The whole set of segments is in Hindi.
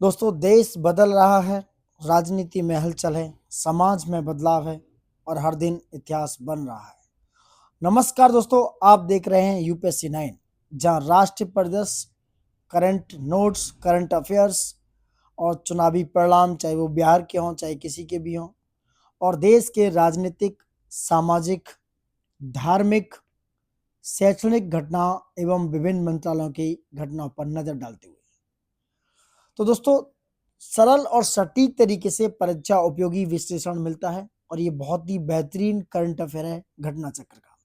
दोस्तों, देश बदल रहा है, राजनीति में हलचल है, समाज में बदलाव है और हर दिन इतिहास बन रहा है। नमस्कार दोस्तों, आप देख रहे हैं यूपीएससी 9, जहां राष्ट्रीय परिदृश्य, करंट नोट्स, करंट अफेयर्स और चुनावी परिणाम, चाहे वो बिहार के हों चाहे किसी के भी हों, और देश के राजनीतिक, सामाजिक, धार्मिक, शैक्षणिक घटना एवं विभिन्न मंत्रालयों की घटनाओं पर नजर डालते हुए। तो दोस्तों, सरल और सटीक तरीके से परीक्षा उपयोगी विश्लेषण मिलता है और ये बहुत ही बेहतरीन करंट अफेयर है घटना चक्र का।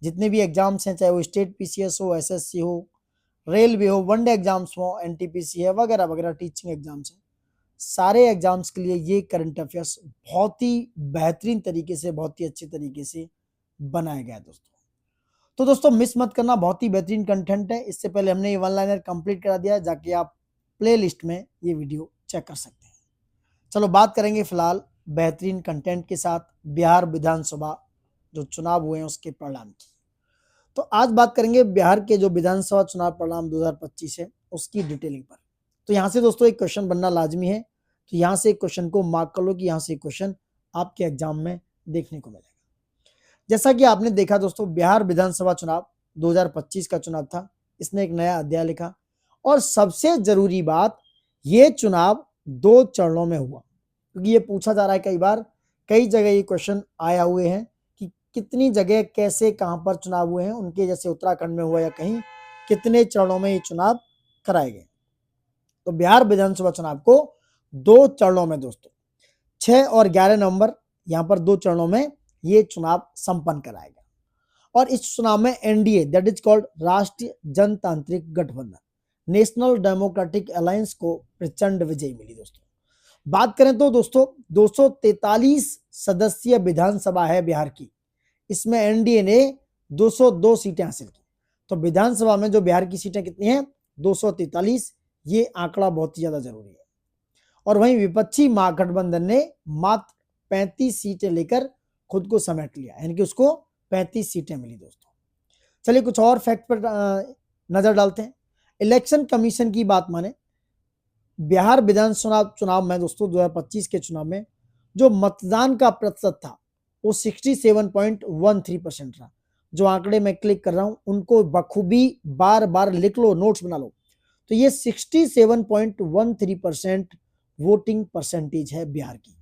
जितने भी एग्जाम्स हैं, चाहे वो स्टेट पीसीएस हो, एसएससी हो, रेलवे हो, वनडे एग्जाम्स हो, एनटीपीसी है, वगैरह वगैरह, टीचिंग एग्जाम्स हैं, सारे एग्जाम्स के लिए ये करंट अफेयर्स बहुत ही बेहतरीन तरीके से, बहुत ही अच्छे तरीके से बनाया गया है दोस्तों। तो दोस्तों, मिस मत करना, बहुत ही बेहतरीन कंटेंट है। इससे पहले हमने ये वन लाइनर कंप्लीट करा दिया है, जाके आप प्ले लिस्ट में ये वीडियो चेक कर सकते हैं। चलो बात करेंगे फिलहाल बेहतरीन कंटेंट के साथ बिहार विधानसभा जो चुनाव हुए हैं उसके परिणाम की। तो आज बात करेंगे बिहार के जो विधानसभा चुनाव परिणाम 2025 है उसकी डिटेलिंग पर। तो यहाँ से दोस्तों एक क्वेश्चन बनना लाजमी है, तो यहाँ से एक क्वेश्चन को मार्क कर लो कि यहाँ से एक क्वेश्चन आपके एग्जाम में देखने को मिलेगा। जैसा कि आपने देखा दोस्तों, बिहार विधानसभा चुनाव 2025 का चुनाव था। इसने एक नया अध्याय लिखा और सबसे जरूरी बात, ये चुनाव 2 चरणों में हुआ, क्योंकि ये पूछा जा रहा है कई बार, कई जगह ये क्वेश्चन आया हुए हैं कि कितनी जगह कैसे कहां पर चुनाव हुए हैं उनके, जैसे उत्तराखंड में हुआ या कहीं, कितने चरणों में ये चुनाव कराए गए। तो बिहार विधानसभा चुनाव को 2 चरणों में दोस्तों 6 और 11 नवंबर, यहां पर 2 चरणों में ये चुनाव संपन्न कराया गया। और इस चुनाव में एनडीए, दैट इज कॉल्ड राष्ट्रीय जनतांत्रिक गठबंधन, नेशनल डेमोक्रेटिक अलायंस को प्रचंड विजय मिली दोस्तों। बात करें तो दोस्तों 243 सदस्यीय विधानसभा है बिहार की, इसमें एनडीए ने 202 सीटें हासिल की। तो विधानसभा में जो बिहार की सीटें कितनी हैं? 243। ये आंकड़ा बहुत ही ज्यादा जरूरी है। और वहीं विपक्षी महागठबंधन ने मात्र 35 सीटें लेकर खुद को समेट लिया, यानी कि उसको 35 सीटें मिली दोस्तों। चलिए कुछ और फैक्ट पर नजर डालते हैं। इलेक्शन कमीशन की बात माने, बिहार विधानसभा चुनाव में दोस्तों 2025 के चुनाव में जो मतदान का प्रतिशत था वो 67.13% रहा। जो आंकड़े मैं क्लिक कर रहा हूं उनको बखूबी बार बार लिख लो, नोट्स बना लो। तो ये 67.13% वोटिंग परसेंटेज है बिहार की,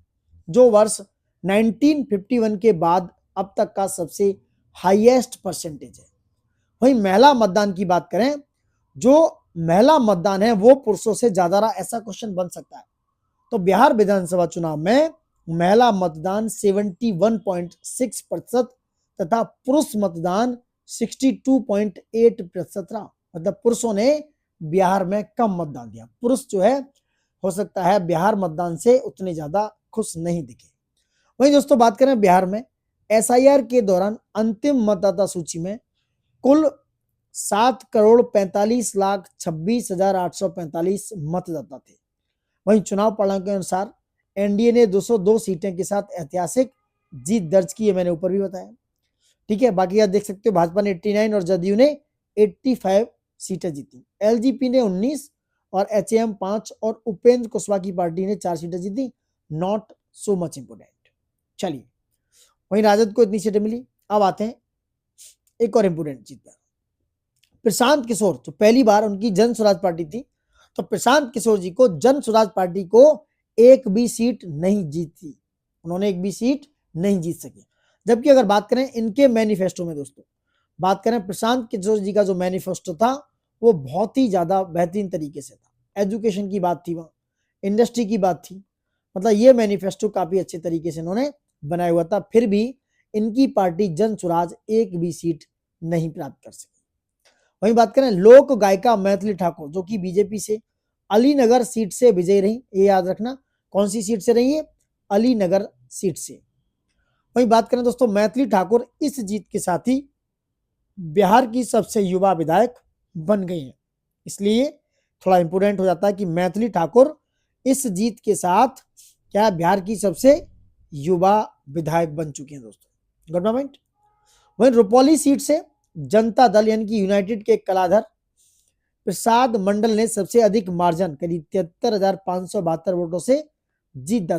जो वर्ष 1951 के बाद अब तक का सबसे हाईएस्ट परसेंटेज है। वहीं महिला मतदान की बात करें, जो महिला मतदान है वो पुरुषों से ज्यादा रहा, ऐसा क्वेश्चन बन सकता है। तो बिहार विधानसभा चुनाव में महिला मतदान 71.6% तथा पुरुष मतदान 62.8% रहा। मतलब पुरुषों ने बिहार में कम मतदान दिया। पुरुष जो है, हो सकता है बिहार मतदान से उतने ज्यादा खुश नहीं दिखे। वहीं दोस्तों बात करें बिहार में एसआईआर के दौरान अंतिम मतदाता सूची में कुल 7,45,26,845 मतदाता थे। वहीं चुनाव परिणाम के अनुसार एनडीए ने 202 सीटें के साथ ऐतिहासिक जीत दर्ज की है, मैंने ऊपर भी बताया। ठीक है, बाकी आप देख सकते हो भाजपा ने 89 और जदयू ने 85 सीटें जीती। एलजेपी ने 19 और एचएएम 5 और उपेंद्र कुशवाहा की पार्टी ने 4 सीटें जीती। Not so much important. चलिए, वहीं राजद को इतनी सीटें मिली। अब आते हैं एक और इंपोर्टेंट चीज पर। प्रशांत किशोर, जो पहली बार उनकी जन स्वराज पार्टी थी, तो प्रशांत किशोर जी को जन स्वराज पार्टी को एक भी सीट नहीं जीती, उन्होंने एक भी सीट नहीं जीत सके। जबकि अगर बात करें इनके मैनिफेस्टो में दोस्तों, बात करें प्रशांत किशोर जी का जो मैनिफेस्टो था वो बहुत ही ज्यादा बेहतरीन तरीके से था। एजुकेशन की बात थी, वहां इंडस्ट्री की बात थी। मतलब ये मैनिफेस्टो काफी अच्छे तरीके से इन्होंने बनाया हुआ था, फिर भी इनकी पार्टी जन स्वराज एक भी सीट नहीं प्राप्त कर सकी। वहीं बात करें लोक गायिका मैथिली ठाकुर, जो कि बीजेपी से अलीनगर सीट से विजयी रही, ये याद रखना। कौन सी सीट से रही है? अलीनगर सीट से। वहीं बात करें दोस्तों, मैथिली ठाकुर इस जीत के साथ ही बिहार की सबसे युवा विधायक बन गई है। इसलिए थोड़ा इंपोर्टेंट हो जाता है कि मैथिली ठाकुर इस जीत के साथ क्या बिहार की सबसे युवा विधायक बन चुके हैं दोस्तों। Good point. वहीं रुपौली सीट से जनता दल यानी कि यूनाइटेड के कलाधर प्रसाद मंडल ने सबसे अधिक मार्जिन करीब 73,572 वोटों से जीत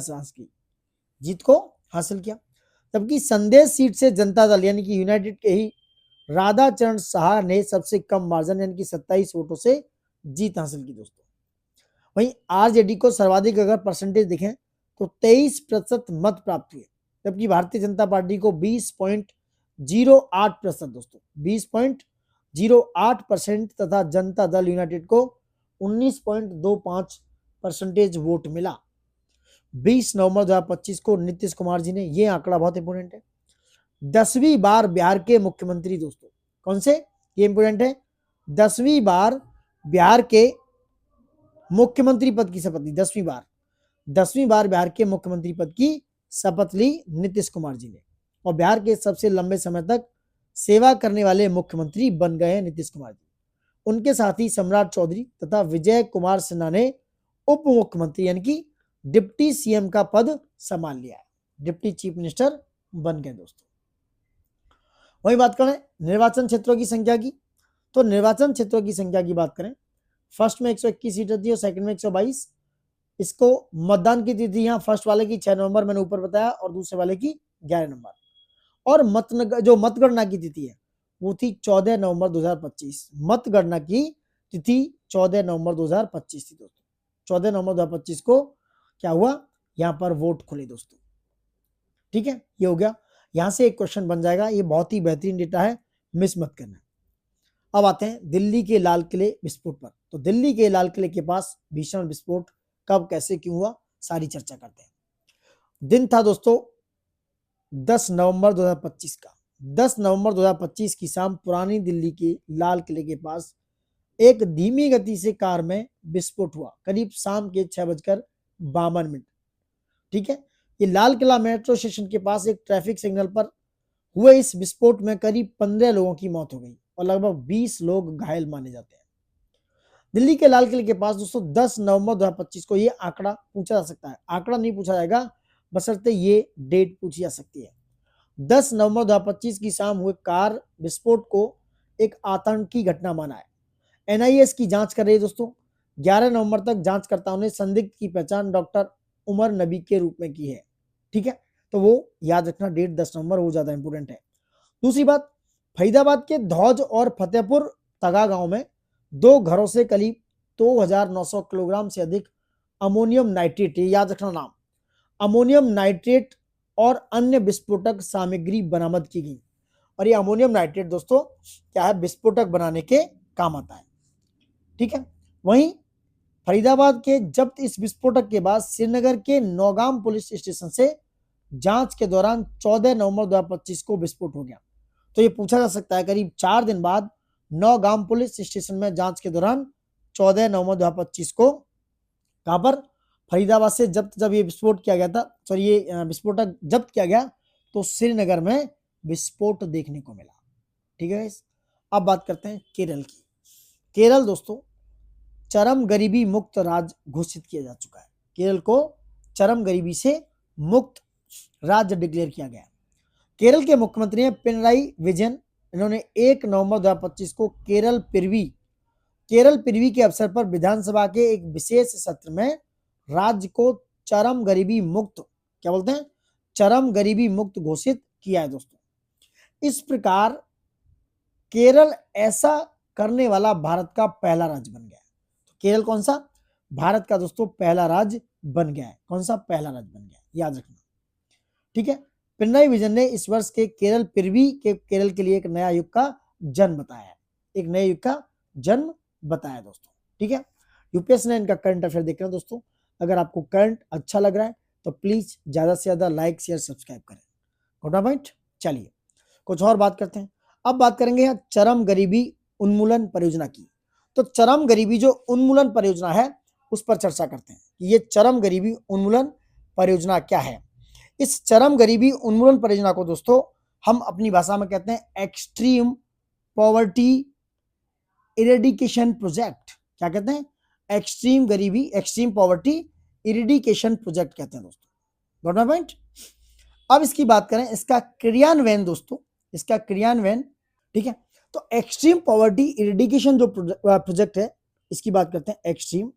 को हासिल किया। जबकि संदेश सीट से जनता दल यानी कि यूनाइटेड के ही राधाचरण साहा ने सबसे कम मार्जिन यानी कि 27 वोटों से जीत हासिल की दोस्तों। वहीं आरजेडी को सर्वाधिक अगर परसेंटेज देखें तो 23% मत प्राप्त हुए, जबकि भारतीय जनता पार्टी को 20.08% दोस्तों 20.08% तथा जनता दल यूनाइटेड को 19.25% वोट मिला। 20 नवंबर 2025 को नीतीश कुमार जी ने, ये आंकड़ा बहुत इंपोर्टेंट है, 10वीं बार बिहार के मुख्यमंत्री दोस्तों, कौन से, ये इंपोर्टेंट है, 10वीं बार बिहार के मुख्यमंत्री पद की शपथ ली, 10वीं बार बिहार के मुख्यमंत्री पद की शपथ ली नीतीश कुमार जी ने, और बिहार के सबसे लंबे समय तक सेवा करने वाले मुख्यमंत्री बन गए हैं नीतीश कुमार जी। उनके साथ ही सम्राट चौधरी तथा विजय कुमार सिन्हा ने उप मुख्यमंत्री यानी कि डिप्टी सीएम का पद संभाल लिया है, डिप्टी चीफ मिनिस्टर बन गए दोस्तों। वही बात करें निर्वाचन क्षेत्रों की संख्या की, तो निर्वाचन क्षेत्रों की संख्या की बात करें, फर्स्ट में 121 सीटें थी और सेकंड में 122। इसको मतदान की तिथि यहाँ फर्स्ट वाले की 6 नवंबर मैंने ऊपर बताया और दूसरे वाले की 11 नवंबर, और जो मतगणना की तिथि है वो थी 14 नवंबर 2025। मतगणना की तिथि 14 नवंबर 2025 थी दोस्तों। 14 नवंबर 2025 को क्या हुआ, यहाँ पर वोट खुले दोस्तों। ठीक है, ये हो गया। यहां से एक क्वेश्चन बन जाएगा, ये बहुत ही बेहतरीन डेटा है, मिस मत करना। अब आते हैं दिल्ली के लाल किले विस्फोट पर। तो दिल्ली के लाल किले के पास भीषण विस्फोट कब, कैसे, क्यों हुआ, सारी चर्चा करते हैं। दिन था दोस्तों 10 नवंबर 2025 का। 10 नवंबर 2025 की शाम पुरानी दिल्ली के लाल किले के पास एक धीमी गति से कार में विस्फोट हुआ, करीब शाम के 6:52। ठीक है, ये लाल किला मेट्रो स्टेशन के पास एक ट्रैफिक सिग्नल पर हुए इस विस्फोट में करीब 15 लोगों की मौत हो गई और लगभग 20 लोग घायल माने जाते हैं। दिल्ली के लाल किले के पास दोस्तों 10 नवंबर 2025 को ये आंकड़ा पूछा जा सकता है, आंकड़ा नहीं पूछा जाएगा बशर्ते ये डेट पूछी जा सकती है। 10 नवंबर 2025 की शाम हुए कार विस्फोट को एक आतंकी घटना माना है। एनआईए की जांच कर रही है दोस्तों। 11 नवंबर तक जांचकर्ताओं ने संदिग्ध की पहचान डॉक्टर उमर नबी के रूप में की है। ठीक है, तो वो याद रखना, डेट 10 नवंबर वो ज्यादा इंपोर्टेंट है। दूसरी बात, फरीदाबाद के धौज और फतेहपुर तगा गांव में 2 घरों से करीब 2,900 किलोग्राम से अधिक अमोनियम नाइट्रेट, याद रखना नाम, अमोनियम नाइट्रेट और अन्य विस्फोटक सामग्री बरामद की गई। और ये अमोनियम नाइट्रेट दोस्तों क्या है, विस्फोटक बनाने के काम आता है। ठीक है, वहीं फरीदाबाद के जब्त इस विस्फोटक के बाद श्रीनगर के नौगाम पुलिस स्टेशन से जांच के दौरान 14 नवंबर 2025 को विस्फोट हो गया। तो ये पूछा जा सकता है करीब 4 दिन बाद नौगाम पुलिस स्टेशन में जांच के दौरान 14 नवंबर 2025 को कहां पर, फरीदाबाद से जब्त, जब ये विस्फोट किया गया था, सॉरी ये विस्फोटक जब्त किया गया तो श्रीनगर में विस्फोट देखने को मिला। ठीक है, अब बात करते हैं केरल की। केरल दोस्तों चरम गरीबी मुक्त राज्य घोषित किया जा चुका है। केरल को चरम गरीबी से मुक्त राज्य डिक्लेयर किया गया। केरल के मुख्यमंत्री हैं पिनराई विजयन। इन्होंने 1 नवंबर 2025 को केरल पिरवी के अवसर पर विधानसभा के एक विशेष सत्र में राज्य को चरम गरीबी मुक्त, क्या बोलते हैं, चरम गरीबी मुक्त घोषित किया है दोस्तों। इस प्रकार केरल ऐसा करने वाला भारत का पहला राज्य बन गया है। तो केरल कौन सा, भारत का दोस्तों पहला राज्य बन गया है। कौन सा, पहला राज्य बन गया है, याद रखना। ठीक है, पिनराई विजयन ने इस वर्ष के केरल के लिए एक नया युग का जन्म बताया है, एक नए युग का जन्म बताया दोस्तों। ठीक है, यूपीएससी ने इनका करंट अफेयर देख रहे हैं दोस्तों। अगर आपको करंट अच्छा लग रहा है तो प्लीज ज्यादा से ज्यादा लाइक शेयर सब्सक्राइब करें। Good point. चलिए कुछ और बात करते हैं। अब बात करेंगे चरम गरीबी उन्मूलन परियोजना की। तो चरम गरीबी जो उन्मूलन परियोजना है उस पर चर्चा करते हैं कि ये चरम गरीबी उन्मूलन परियोजना क्या है। इस चरम गरीबी उन्मूलन परियोजना को दोस्तों हम अपनी भाषा में कहते हैं एक्सट्रीम पॉवर्टी इरेडिकेशन प्रोजेक्ट। क्या कहते हैं, एक्सट्रीम पॉवर्टी इरेडिकेशन प्रोजेक्ट कहते हैं दोस्तों। Got my point. अब इसकी बात करें, इसका क्रियान्वयन दोस्तों, इसका क्रियान्वयन, ठीक है, तो एक्सट्रीम पॉवर्टी इरिडिकेशन जो प्रोजेक्ट है, इसकी बात करते हैं। एक्सट्रीम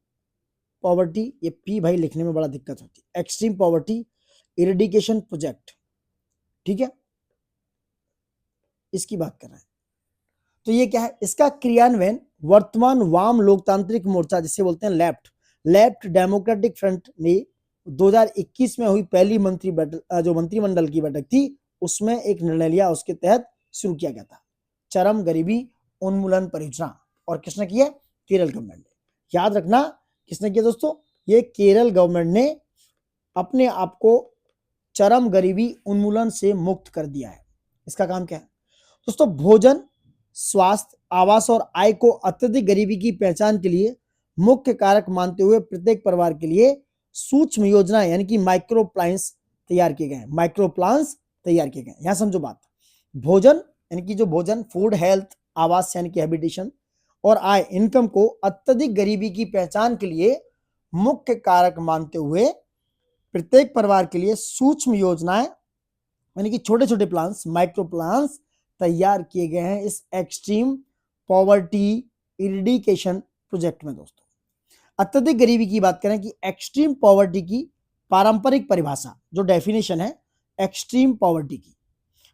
पॉवर्टी, ये पी भाई लिखने में बड़ा दिक्कत होती है। एक्सट्रीम पॉवर्टी इरिडिकेशन प्रोजेक्ट, ठीक है, इसकी बात कर रहे हैं। तो ये क्या है, इसका क्रियान्वयन वर्तमान वाम लोकतांत्रिक मोर्चा, जिसे बोलते हैं लेफ्ट डेमोक्रेटिक फ्रंट ने 2021 में हुई पहली मंत्रिमंडल की बैठक थी, उसमें एक निर्णय लिया, उसके तहत शुरू किया गया था चरम गरीबी उन्मूलन परियोजना। और किसने किया? केरल गवर्नमेंट ने। याद रखना किसने किया दोस्तों, ये केरल गवर्नमेंट ने अपने आप को चरम गरीबी उन्मूलन से मुक्त कर दिया है। इसका काम क्या है दोस्तों? भोजन, स्वास्थ्य, आवास और आय को अत्यधिक गरीबी की पहचान के लिए मुख्य कारक मानते हुए प्रत्येक परिवार के लिए सूक्ष्म योजना यानी कि माइक्रो प्लान्स तैयार किए गए। माइक्रो प्लान्स तैयार किए गए। यहां समझो बात, भोजन यानी कि जो भोजन, फूड, हेल्थ, आवास यानी कि हैबिटेशन, और आय, इनकम को अत्यधिक गरीबी की पहचान के लिए मुख्य कारक मानते हुए प्रत्येक परिवार के लिए सूक्ष्म योजनाएं यानी कि छोटे छोटे प्लान्स, माइक्रो प्लान्स तैयार किए गए हैं इस एक्सट्रीम पॉवर्टी इरिडिकेशन प्रोजेक्ट में। दोस्तों, अत्यधिक गरीबी की बात करें कि एक्सट्रीम पॉवर्टी की पारंपरिक परिभाषा, जो डेफिनेशन है एक्सट्रीम पॉवर्टी की,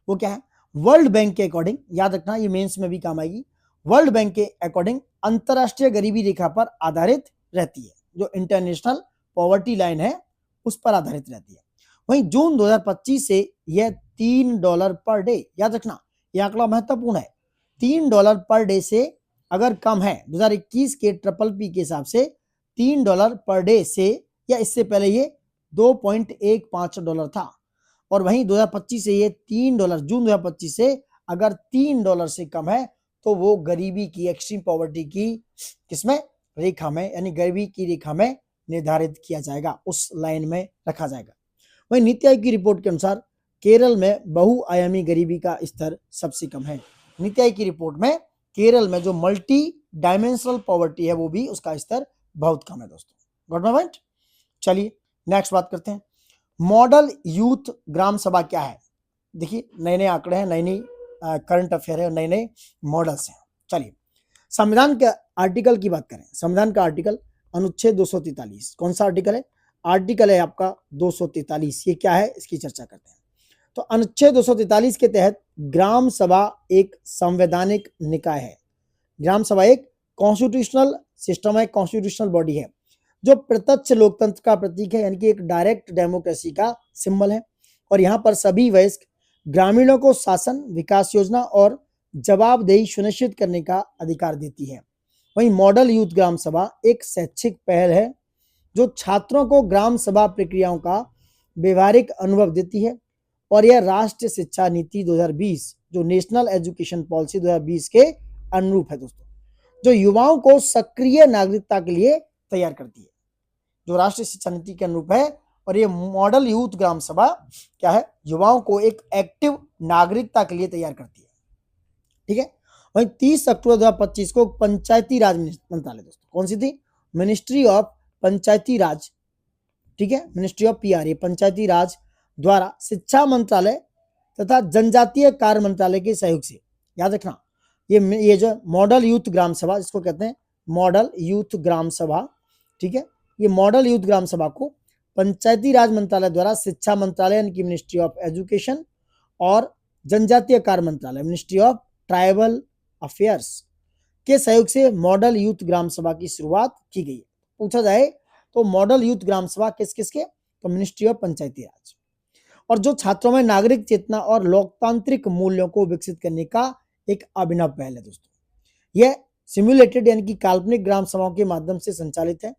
वो क्या है? वर्ल्ड बैंक के अकॉर्डिंग, याद रखना ये मेंस में भी काम आएगी, वर्ल्ड बैंक के अकॉर्डिंग अंतरराष्ट्रीय गरीबी रेखा पर आधारित रहती है। जो इंटरनेशनल पॉवर्टी लाइन है उस पर आधारित रहती है। वहीं जून 2025 से यह $3 पर डे, याद रखना यह आंकड़ा महत्वपूर्ण है, $3 पर डे से अगर कम है, 2021 के PPP के हिसाब से $3 पर डे से, या इससे पहले ये $2.15 था, और वहीं 2025 से ये $3, जून 2025 से अगर $3 से कम है तो वो गरीबी की, एक्सट्रीम पॉवर्टी की किसमें? रेखा में, यानी गरीबी की रेखा में निर्धारित किया जाएगा, उस लाइन में रखा जाएगा। वहीं नीति आयोग की रिपोर्ट के अनुसार केरल में बहुआयामी गरीबी का स्तर सबसे कम है। नीति आयोग की रिपोर्ट में केरल में जो मल्टी डायमेंशनल पॉवर्टी है वो भी, उसका स्तर बहुत कम है। दोस्तों, गॉट माय पॉइंट? चलिए नेक्स्ट बात करते हैं। मॉडल यूथ ग्राम सभा क्या है? देखिए, नए नए आंकड़े हैं, नई नई करंट अफेयर है, नए नए मॉडल्स हैं। चलिए, संविधान के आर्टिकल की बात करें। संविधान का आर्टिकल अनुच्छेद 243, कौन सा आर्टिकल है? आर्टिकल है आपका 243। ये क्या है, इसकी चर्चा करते हैं। तो अनुच्छेद 243 के तहत ग्राम सभा एक संवैधानिक निकाय है। ग्राम सभा एक कॉन्स्टिट्यूशनल सिस्टम है, कॉन्स्टिट्यूशनल बॉडी है, जो प्रत्यक्ष लोकतंत्र का प्रतीक है, यानी कि एक डायरेक्ट डेमोक्रेसी का सिंबल है। और यहाँ पर सभी वयस्क ग्रामीणों को शासन, विकास योजना और जवाबदेही सुनिश्चित करने का अधिकार देती है। वहीं मॉडल यूथ ग्राम सभा एक शैक्षिक पहल है जो छात्रों को ग्राम सभा प्रक्रियाओं का व्यवहारिक अनुभव देती है, और यह राष्ट्रीय शिक्षा नीति 2020, जो नेशनल एजुकेशन पॉलिसी 2020 के अनुरूप है। दोस्तों, जो युवाओं को सक्रिय नागरिकता के लिए तैयार करती है, जो राष्ट्रीय शिक्षा नीति के अनुरूप है। और ये मॉडल यूथ ग्राम सभा क्या है? युवाओं को एक एक्टिव नागरिकता के लिए तैयार करती है। ठीक है। वहीं 30 अक्टूबर 2025 को पंचायती राज मंत्रालय, दोस्तों कौन सी थी? मिनिस्ट्री ऑफ पंचायती राज, ठीक है, मिनिस्ट्री ऑफ पीआर, पंचायती राज द्वारा शिक्षा मंत्रालय तथा जनजातीय कार्य मंत्रालय के सहयोग से, याद रखना ये जो मॉडल यूथ ग्राम सभा, जिसको कहते हैं मॉडल यूथ ग्राम सभा, ठीक है, ये मॉडल यूथ ग्राम सभा को पंचायती राज मंत्रालय द्वारा शिक्षा मंत्रालय यानी कि मिनिस्ट्री ऑफ एजुकेशन और जनजातीय कार्य मंत्रालय, मिनिस्ट्री ऑफ ट्राइबल अफेयर्स के सहयोग से मॉडल यूथ ग्राम सभा की शुरुआत की गई है। पूछा जाए तो मॉडल यूथ ग्राम सभा किस किस के? तो मिनिस्ट्री ऑफ पंचायती राज, और जो छात्रों में नागरिक चेतना और लोकतांत्रिक मूल्यों को विकसित करने का एक अभिनव पहल है। दोस्तों, यह सिमुलेटेड यानी कि काल्पनिक ग्राम सभाओं के माध्यम से संचालित है,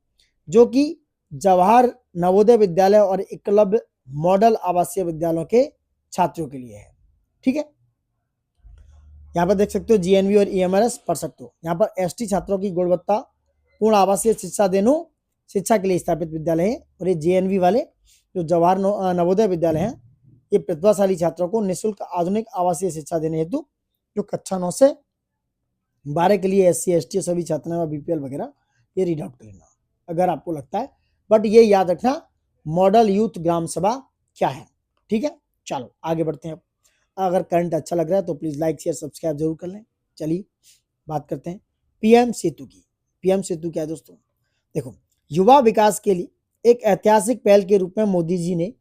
जो कि जवाहर नवोदय विद्यालय और एकलव्य मॉडल आवासीय विद्यालयों के छात्रों के लिए है। ठीक है, यहाँ पर देख सकते हो जीएनवी और ईएमआरएस पढ़ सकते हो। यहाँ पर एसटी छात्रों की गुणवत्ता पूर्ण आवासीय शिक्षा देने शिक्षा के लिए स्थापित विद्यालय है, और ये जीएनवी वाले जो जवाहर नवोदय विद्यालय हैं, ये प्रतिभाशाली छात्रों को निःशुल्क आधुनिक आवासीय शिक्षा देने हेतु जो कक्षा 9 से 12 के लिए SC ST सभी छात्राएं BPL वगैरह ये रीड आउट कर लेना अगर आपको लगता है। बट ये याद रखना मॉडल यूथ ग्राम सभा क्या है। ठीक है, चलो आगे बढ़ते हैं। अगर करंट अच्छा लग रहा है तो प्लीज लाइक शेयर सब्सक्राइब जरूर कर लें। चलिए बात करते हैं पीएम सेतु की। पीएम सेतु क्या है दोस्तों? देखो, युवा विकास के लिए एक ऐतिहासिक पहल के रूप में मोदी जी ने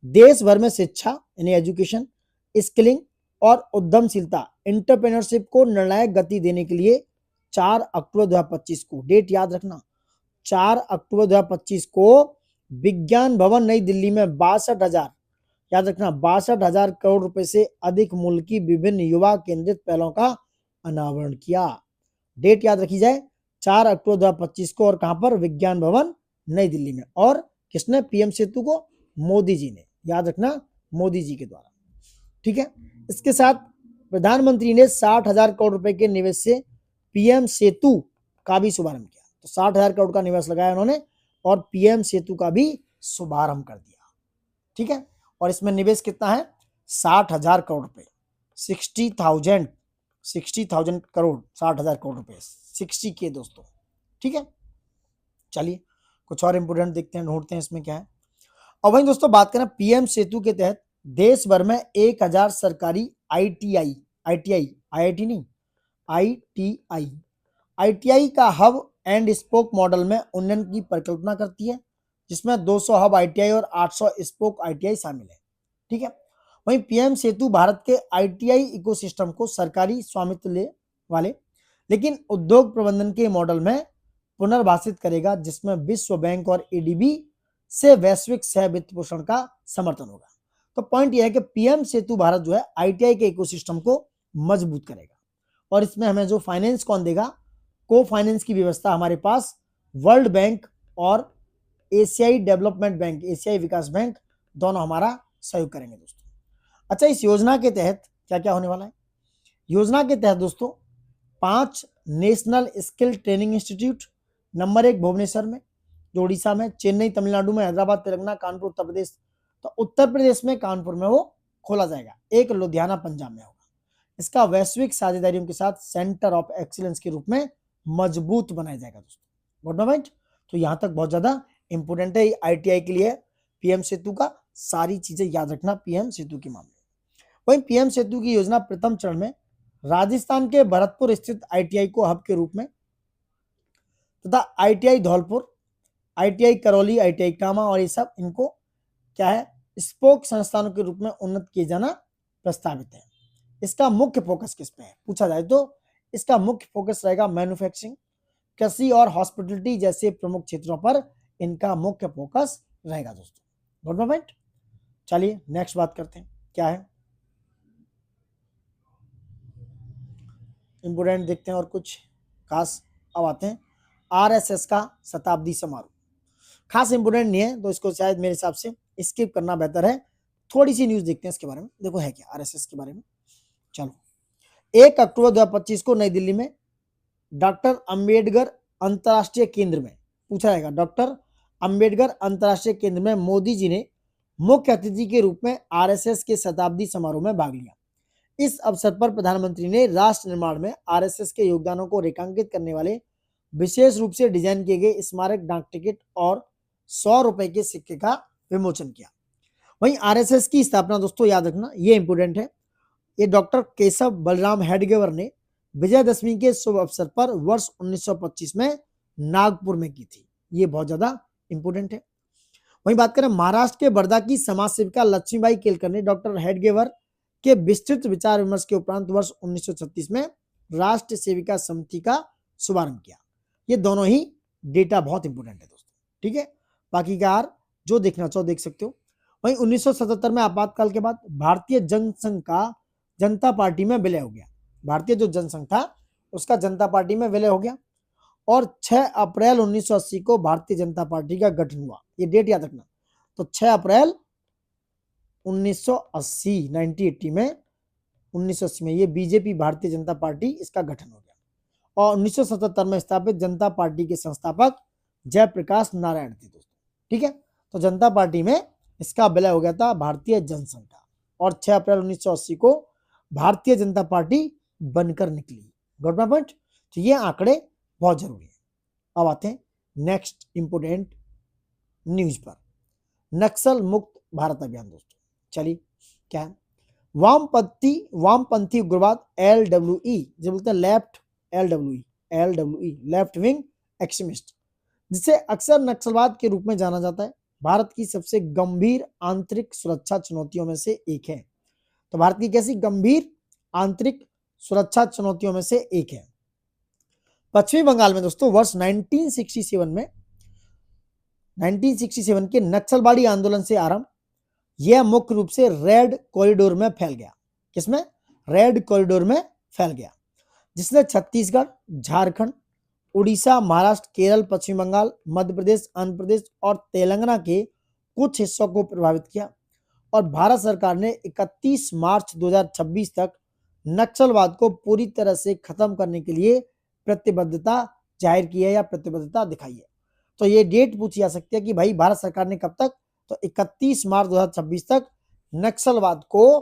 देश भर में शिक्षा यानी एजुकेशन, स्किलिंग और उद्यमशीलता एंटरप्रेन्योरशिप को निर्णायक गति देने के लिए 4 अक्टूबर 2025 को, डेट याद रखना, 4 अक्टूबर 2025 को विज्ञान भवन नई दिल्ली में 62,000, याद रखना 62,000 करोड़ रुपए से अधिक मूल्य की विभिन्न युवा केंद्रित पहलों का अनावरण किया। डेट याद रखी जाए, 4 अक्टूबर 2025 को, और कहां पर? विज्ञान भवन नई दिल्ली में। और किसने? पीएम सेतु को मोदी जी ने, याद रखना मोदी जी के द्वारा। ठीक है, इसके साथ प्रधानमंत्री ने 60,000 करोड़ रुपए के निवेश से पीएम सेतु का भी शुभारंभ किया। तो 60,000 करोड़ का निवेश लगाया उन्होंने और पीएम सेतु का भी शुभारंभ कर दिया। ठीक है, और इसमें निवेश कितना है? 60,000 करोड़ रुपए, 60,000 करोड़, 60,000 करोड़ रुपए, 60 के दोस्तों। ठीक है, चलिए कुछ और इंपोर्टेंट देखते हैं, ढूंढते हैं इसमें क्या है। और वहीं दोस्तों बात करें पीएम सेतु के तहत देश भर में 1,000 सरकारी आईटीआई नहीं, आईटीआई का हब एंड स्पोक मॉडल में उन्नयन की परिकल्पना करती है, जिसमें 200 हब आईटीआई और 800 स्पोक आईटीआई शामिल है। ठीक है, वहीं पीएम सेतु भारत के आईटीआई इकोसिस्टम को सरकारी स्वामित्व वाले लेकिन उद्योग प्रबंधन के मॉडल में पुनर्भाषित करेगा, जिसमें विश्व बैंक और एडीबी से वैश्विक सह वित्त पोषण का समर्थन होगा। तो पॉइंट यह है कि पीएम सेतु भारत जो है आईटीआई के इकोसिस्टम को मजबूत करेगा, और इसमें हमें जो फाइनेंस कौन देगा? को फाइनेंस की व्यवस्था हमारे पास वर्ल्ड बैंक और एशियाई डेवलपमेंट बैंक, एशियाई विकास बैंक दोनों हमारा सहयोग करेंगे दोस्तों। अच्छा, इस योजना के तहत क्या क्या होने वाला है? योजना के तहत दोस्तों 5 national skill training institute, number 1 Bhubaneswar में जो उड़ीसा में, चेन्नई तमिलनाडु में, हैदराबाद तेलंगाना, कानपुर उत्तर प्रदेश, तो उत्तर प्रदेश में कानपुर में वो खोला जाएगा, एक लुधियाना पंजाब में होगा। इसका वैश्विक साझेदारियों के साथ सेंटर ऑफ एक्सीलेंस के रूप में मजबूत बनाया जाएगा दोस्तों। Good point. तो यहां तक बहुत ज्यादा इंपोर्टेंट है आईटीआई के लिए पीएम सेतु का, सारी चीजें याद रखना पीएम सेतु के मामले। वहीं पीएम सेतु की योजना प्रथम चरण में राजस्थान के भरतपुर स्थित आईटीआई को हब के रूप में तथा ITI Dholpur, ITI Karauli, ITI Kama और ये सब इनको क्या है? स्पोक संस्थानों के रूप में उन्नत किए जाना प्रस्तावित है। इसका मुख्य फोकस किस पे है पूछा जाए तो इसका मुख्य फोकस रहेगा मैन्युफैक्चरिंग, कृषि और हॉस्पिटलिटी जैसे प्रमुख क्षेत्रों पर इनका मुख्य फोकस रहेगा दोस्तों। Good point. चलिए नेक्स्ट बात करते हैं क्या है इंपोर्टेंट देखते हैं और कुछ खास। अब आते हैं आरएसएस का शताब्दी समारोह। खास इंपोर्टेंट नहीं है तो इसको शायद मेरे हिसाब से स्किप करना बेहतर है। थोड़ी सी न्यूज देखते हैं इसके बारे में। देखो है क्या आरएसएस के बारे में। चलो 1 अक्टूबर 2025 को नई दिल्ली में डॉक्टर अंबेडकर अंतर्राष्ट्रीय केंद्र में पूछा जाएगा, डॉक्टर अंबेडकर अंतर्राष्ट्रीय केंद्र में मोदी जी ने मुख्य अतिथि के रूप में आरएसएस के शताब्दी समारोह में भाग लिया। इस अवसर पर प्रधानमंत्री ने राष्ट्र निर्माण में आरएसएस के योगदानों को रेखांकित करने वाले विशेष रूप से डिजाइन किए गए स्मारक डाक टिकट और 100 रुपए के सिक्के का विमोचन किया। वहीं आरएसएस की स्थापना दोस्तों याद रखना ये इंपोर्टेंट है, ये डॉक्टर केशव बलराम हेडगेवर ने विजयदशमी के शुभ अवसर पर वर्ष 1925 में नागपुर में की थी। ये बहुत ज्यादा इंपोर्टेंट है। वहीं बात करें महाराष्ट्र के वर्धा की समाज सेविका लक्ष्मीबाई केलकर ने डॉक्टर हेडगेवर के विस्तृत विचार विमर्श के उपरांत वर्ष 1936 में राष्ट्र सेविका समिति का शुभारंभ किया। ये दोनों ही डेटा बहुत इंपोर्टेंट है दोस्तों। ठीक है, बाकी का यार जो देखना चाहो देख सकते हो। वहीं 1977 में आपातकाल के बाद भारतीय जनसंघ का जनता पार्टी में विलय हो गया। भारतीय जो जनसंघ था उसका जनता पार्टी में विलय हो गया और 6 अप्रैल 1980 को भारतीय जनता पार्टी का गठन हुआ। ये डेट याद रखना। तो 6 अप्रैल 1980 1980 में 1980 में ये बीजेपी भारतीय जनता पार्टी इसका गठन हो गया और 1977 में स्थापित जनता पार्टी के संस्थापक जयप्रकाश नारायण थे दोस्तों। ठीक है, तो जनता पार्टी में इसका विलय हो गया था भारतीय जनसंघ का और 6 अप्रैल 1980 को भारतीय जनता पार्टी बनकर निकली। Got my point. तो ये आंकड़े बहुत जरूरी है। अब आते हैं नेक्स्ट इंपोर्टेंट न्यूज पर, नक्सल मुक्त भारत अभियान दोस्तों। चलिए क्या है, वामपंथी उग्रवाद LWE, जो बोलते हैं लेफ्ट विंग एक्सट्रीमिस्ट, जिसे अक्सर नक्सलवाद के रूप में जाना जाता है, भारत की सबसे गंभीर आंतरिक सुरक्षा चुनौतियों में से एक है। तो भारत की कैसी गंभीर आंतरिक सुरक्षा चुनौतियों में से एक है। पश्चिमी बंगाल में दोस्तों वर्ष 1967 के नक्सलवादी आंदोलन से आरंभ, यह मुख्य रूप से रेड कॉरिडोर में फैल गया। किसमें? रेड कॉरिडोर में फैल गया, जिसने छत्तीसगढ़, झारखंड, उड़ीसा, महाराष्ट्र, केरल, पश्चिम बंगाल, मध्य प्रदेश, आंध्र प्रदेश और तेलंगाना के कुछ हिस्सों को प्रभावित किया। और भारत सरकार ने 31 मार्च 2026 तक नक्सलवाद को पूरी तरह से खत्म करने के लिए प्रतिबद्धता जाहिर की है या प्रतिबद्धता दिखाई है। तो ये डेट पूछी जा सकती है कि भाई भारत सरकार ने कब तक, तो 31 मार्च 2026 तक नक्सलवाद को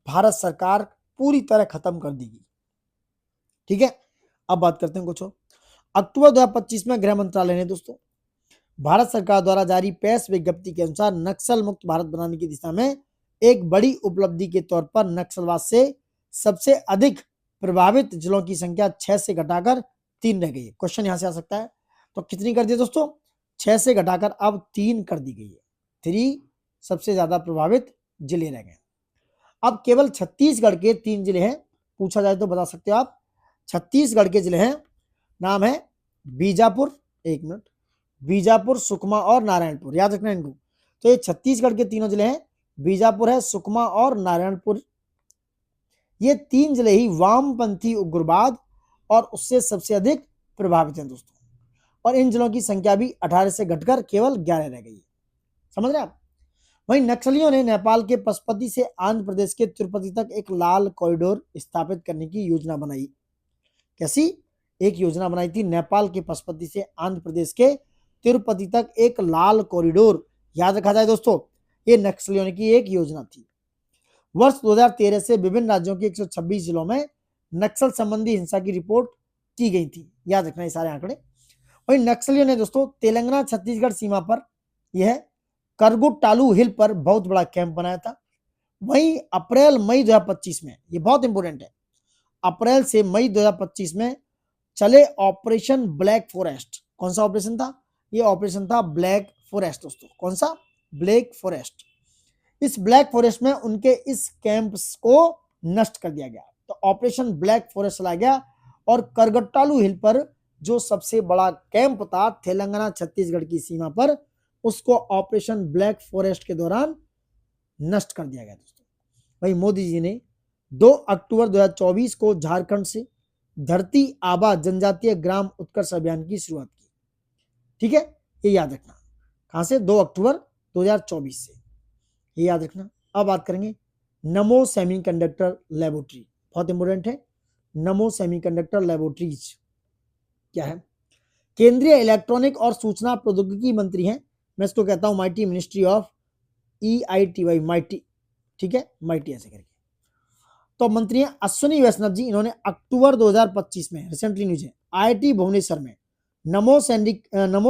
भारत सरकार पूरी तरह खत्म कर देगी। ठीक है, अब बात करते हैं कुछ और। अक्टूबर 2025 में गृह मंत्रालय ने दोस्तों भारत सरकार द्वारा जारी प्रेस विज्ञप्ति के अनुसार नक्सल मुक्त भारत बनाने की दिशा में एक बड़ी उपलब्धि के तौर पर नक्सलवाद से सबसे अधिक प्रभावित जिलों की संख्या 6 से घटाकर 3 रह गई है। क्वेश्चन यहां से आ सकता है, तो कितनी कर दी दोस्तों? 6 से घटाकर अब 3 कर दी गई है। 3 सबसे ज्यादा प्रभावित जिले रह गए। अब केवल छत्तीसगढ़ के 3 जिले हैं, पूछा जाए तो बता सकते हो आप। छत्तीसगढ़ के जिले हैं, नाम है बीजापुर, एक मिनट, बीजापुर, सुकमा और नारायणपुर, याद रखना इनको। तो ये छत्तीसगढ़ के तीनों जिले हैं, बीजापुर है, सुकमा और नारायणपुर। ये 3 जिले ही वामपंथी उग्रवाद और उससे सबसे अधिक प्रभावित हैं दोस्तों। और इन जिलों की संख्या भी 18 से घटकर केवल 11 रह गई है। समझ रहे आप? वहीं नक्सलियों ने नेपाल के पशुपति से आंध्र प्रदेश के तिरुपति तक एक लाल कॉरिडोर स्थापित करने की योजना बनाई। कैसी? एक योजना बनाई थी, नेपाल के पशुपति से आंध्र प्रदेश के तिरुपति तक एक लाल कॉरिडोर, याद रखा जाए दोस्तों, ये नक्सलियों की एक योजना थी। वर्ष 2013 से विभिन्न राज्यों के 126 जिलों में नक्सल संबंधी हिंसा की रिपोर्ट की गई थी, याद रखना ये सारे आंकड़े। वहीं नक्सलियों ने दोस्तों तेलंगाना छत्तीसगढ़ सीमा पर यह करगुट्टालू हिल पर बहुत बड़ा कैंप बनाया था। वहीं अप्रैल मई 2025 में, ये बहुत इंपॉर्टेंट है, अप्रैल से मई 2025 में चले ऑपरेशन ब्लैक फॉरेस्ट। कौन सा ऑपरेशन था? ये ऑपरेशन था ब्लैक फॉरेस्ट दोस्तों। कौन सा? Black forest. इस ब्लैक फॉरेस्ट में उनके इस कैंप्स को नष्ट कर दिया गया। तो ऑपरेशन ब्लैक फॉरेस्ट चला गया और करगट्टालू हिल पर जो सबसे बड़ा कैंप था तेलंगाना छत्तीसगढ़ की सीमा पर, उसको ऑपरेशन ब्लैक फॉरेस्ट के दौरान नष्ट कर दिया गया दोस्तों। वही मोदी जी ने 2 अक्टूबर 2024 को झारखंड से धरती आबा जनजातीय ग्राम उत्कर्ष अभियान की शुरुआत की। ठीक है, ये याद रखना। कहां से? 2 अक्टूबर 2024 से, ये याद रखना। अब बात करेंगे नमो सेमीकंडक्टर लेबोरेटरी, बहुत इंपोर्टेंट है। नमो सेमीकंडक्टर लेबोरेटरीज क्या है? केंद्रीय इलेक्ट्रॉनिक और सूचना प्रौद्योगिकी मंत्री हैं, मैं इसको कहता हूं mighty, ministry of EITY, mighty. ठीक है, माइटी ऐसे करके। तो मंत्री हैं अश्विनी वैष्णव जी, इन्होंने अक्टूबर 2025 में, रिसेंटली न्यूज है, IIT भुवनेश्वर में नमो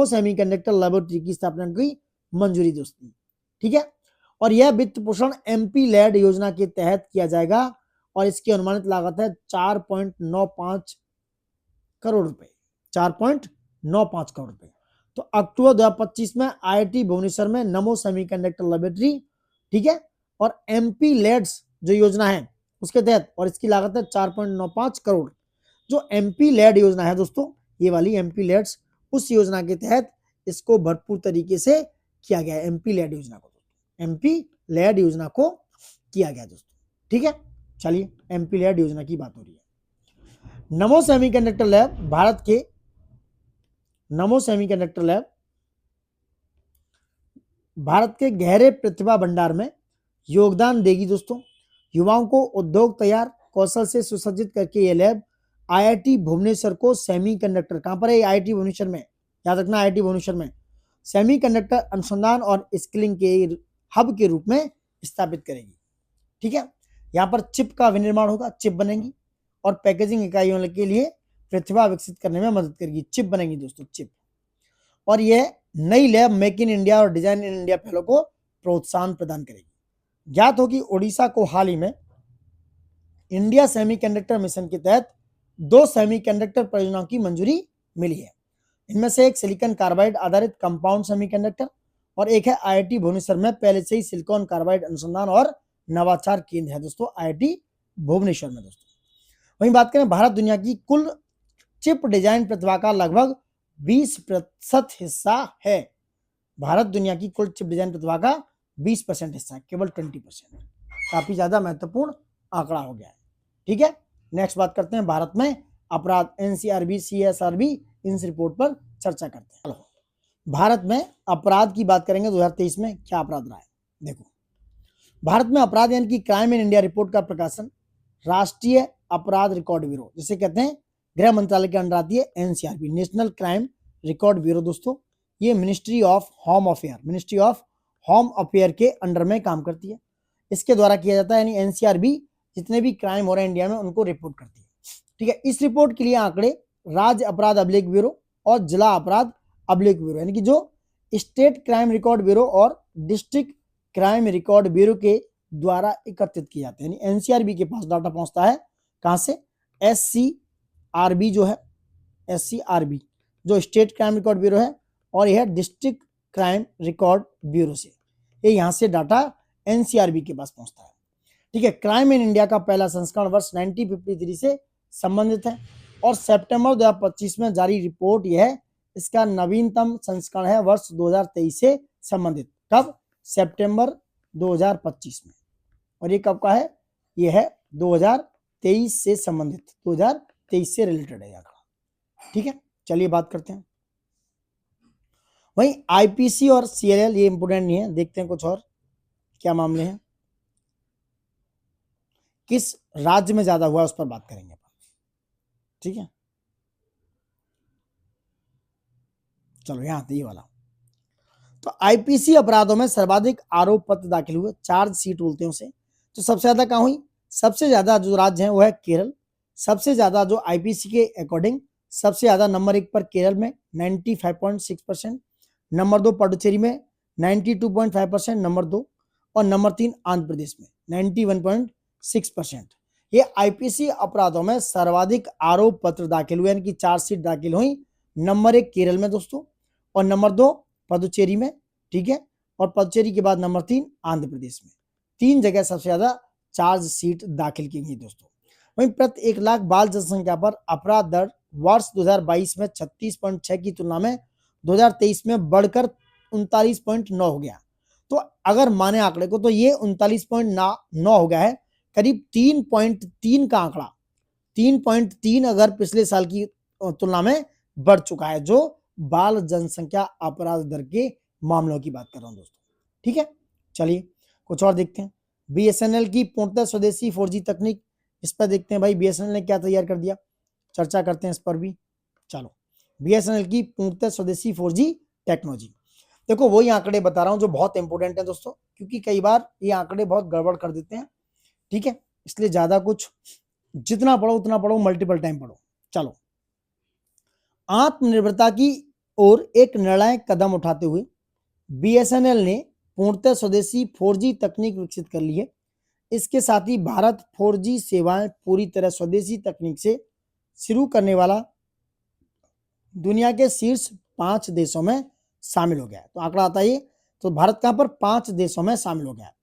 सेमीकंडक्टर लेबोरेटरी की स्थापना की मंजूरी दोस्ती। ठीक है, और यह वित्त पोषण MP लैड योजना के तहत किया जाएगा और इसकी अनुमानित लागत है 4.95 करोड़ रुपए, 4.95 करोड़ रुपए। तो अक्टूबर 2025 में IIT भुवनेश्वर में नमो सेमीकंडक्टर लेबोरेटरी, ठीक है, और MP लैड्स जो योजना है उसके तहत, और इसकी लागत है 4.95 करोड़। जो MP लैड योजना है दोस्तों, ये वाली MP लैड्स, उस योजना के तहत इसको भरपूर तरीके से किया गया है। MP लैड योजना को, MP लैड योजना को किया गया दोस्तों। ठीक है, चलिए MP लैड योजना की बात हो रही है। नमो सेमीकंडक्टर लैब भारत के, नमो सेमीकंडक्टर लैब भारत के गहरे प्रतिभा भंडार में योगदान देगी दोस्तों। युवाओं को उद्योग तैयार कौशल से सुसज्जित करके ये लैब IIT भुवनेश्वर को सेमीकंडक्टर, कहां पर है? IIT भुवनेश्वर में, याद रखना, IIT भुवनेश्वर में सेमीकंडक्टर अनुसंधान और स्किलिंग के हब के रूप में स्थापित करेगी। ठीक है, यहां पर चिप का विनिर्माण होगा, चिप बनेगी और पैकेजिंग इकाइयों के लिए प्रतिभा विकसित करने में मदद करेगी। चिप बनेगी दोस्तों, चिप। और यह नई लैब मेक इन इंडिया और डिजाइन इन इंडिया पहलों को प्रोत्साहन प्रदान करेगी। ज्ञात हो कि ओडिशा को हाल ही में इंडिया सेमीकंडक्टर मिशन के तहत 2 सेमीकंडक्टर परियोजनाओं की मंजूरी मिली है। इनमें से एक सिलिकॉन कार्बाइड आधारित कंपाउंड सेमीकंडक्टर और एक है आईआईटी भुवनेश्वर में पहले से ही सिलिकॉन कार्बाइड अनुसंधान और नवाचार केंद्र है दोस्तों, आईआईटी भुवनेश्वर में दोस्तों। वहीं बात करें, भारत दुनिया की कुल चिप डिजाइन प्रतिभा का लगभग 20% हिस्सा है। भारत दुनिया की कुल चिप डिजाइन प्रतिभा का 20% हिस्सा है, केवल 20%। काफी ज्यादा महत्वपूर्ण आंकड़ा हो गया है। ठीक है, नेक्स्ट बात करते हैं भारत में अपराध, एनसीआरबी, सीएसआरबी, इन रिपोर्ट पर चर्चा करते हैं। भारत में अपराध की बात करेंगे 2023 में क्या अपराध रहा है। देखो, भारत में अपराध यानी कि क्राइम इन इंडिया रिपोर्ट का प्रकाशन राष्ट्रीय अपराध रिकॉर्ड ब्यूरो, जिसे कहते हैं गृह मंत्रालय के अंडर आती है NCRB, national crime record bureau दोस्तों। ये मिनिस्ट्री ऑफ होम अफेयर के अंडर में काम करती है। इसके द्वारा किया जाता है, यानी एनसीआरबी जितने भी क्राइम हो रहे हैं इंडिया में उनको रिपोर्ट करती है। ठीक है, इस रिपोर्ट के लिए आंकड़े राज्य अपराध अभिलेख ब्यूरो और जिला अपराध अभिलेख ब्यूरो, यानी कि जो स्टेट क्राइम रिकॉर्ड ब्यूरो और डिस्ट्रिक्ट क्राइम रिकॉर्ड ब्यूरो के द्वारा एकत्रित किए जाते हैं। यानी एनसीआरबी के पास डाटा पहुंचता है कहां से, एससीआरबी जो है, एससीआरबी जो स्टेट क्राइम रिकॉर्ड ब्यूरो है, और यह डिस्ट्रिक्ट क्राइम रिकॉर्ड ब्यूरो से, ये यहां से डाटा एनसीआरबी के पास पहुंचता है। ठीक है, क्राइम इन इंडिया का पहला संस्करण वर्ष 1953 से संबंधित है और सितंबर 2025 में जारी रिपोर्ट यह इसका नवीनतम संस्करण है वर्ष 2023 से संबंधित। कब, सितंबर 2025 में। और ये कब का है, ये है 2023 से संबंधित, 2023 से रिलेटेड है आंकड़ा। ठीक है, चलिए बात करते हैं। वहीं आईपीसी और सीएलएल ये इंपोर्टेंट नहीं है, देखते हैं कुछ और क्या मामले हैं, किस राज्य में ज्यादा हुआ उस पर बात करेंगे। ठीक है, चलो यहां आते ये वाला। तो आईपीसी अपराधों में सर्वाधिक आरोप पत्र दाखिल हुए, चार्ज शीट बोलते हैं उसे। तो सबसे ज्यादा कहां हुई, सबसे ज्यादा जो राज्य है वो है केरल। सबसे ज्यादा जो आईपीसी के अकॉर्डिंग सबसे ज्यादा नंबर 1 पर केरल में 95.6%, नंबर 2 पुडुचेरी में 92.5%, नंबर 2, और नंबर 3 आंध्र प्रदेश में 91.6%। ये आईपीसी अपराधों में सर्वाधिक आरोप पत्र दाखिल हुए, यानी कि चार्जशीट दाखिल हुई। नंबर 1 केरल में दोस्तों, और नंबर 2 पुडुचेरी में। ठीक है, और पुडुचेरी के बाद नंबर 3 आंध्र प्रदेश में। 3 जगह सबसे ज्यादा चार्जशीट दाखिल की गई दोस्तों। वहीं प्रति 1 लाख बाल जनसंख्या पर अपराध दर वर्ष 2022 में 36.6 की तुलना में 2023 में बढ़कर 39.9 हो गया। तो अगर माने आंकड़े को तो ये 39.9 हो गया है, करीब 3.3 का आंकड़ा, 3.3 अगर पिछले साल की तुलना में बढ़ चुका है, जो बाल जनसंख्या अपराध दर के मामलों की बात कर रहा हूं दोस्तों। ठीक है, चलिए कुछ और देखते हैं। बीएसएनएल की पूर्णतः स्वदेशी 4G तकनीक, इस पर देखते हैं भाई बीएसएनएल ने क्या तैयार कर दिया, चर्चा करते हैं इस पर भी। चलो, बीएसएनएल की पूर्णतः स्वदेशी 4G टेक्नोलॉजी। देखो वही आंकड़े बता रहा हूं जो बहुत इंपॉर्टेंट है दोस्तों, क्योंकि कई बार ये आंकड़े बहुत गड़बड़ कर देते हैं। ठीक है, इसलिए ज्यादा कुछ, जितना पढ़ो उतना पढ़ो, मल्टीपल टाइम पढ़ो। चलो, आत्मनिर्भरता की ओर एक निर्णायक कदम उठाते हुए बीएसएनएल ने पूर्णतः स्वदेशी 4G तकनीक विकसित कर ली है। इसके साथ ही भारत 4G सेवाएं पूरी तरह स्वदेशी तकनीक से शुरू करने वाला दुनिया के शीर्ष 5 देशों में शामिल हो गया है। तो आंकड़ा आता है, तो भारत कहां पर 5 देशों में शामिल हो गया है।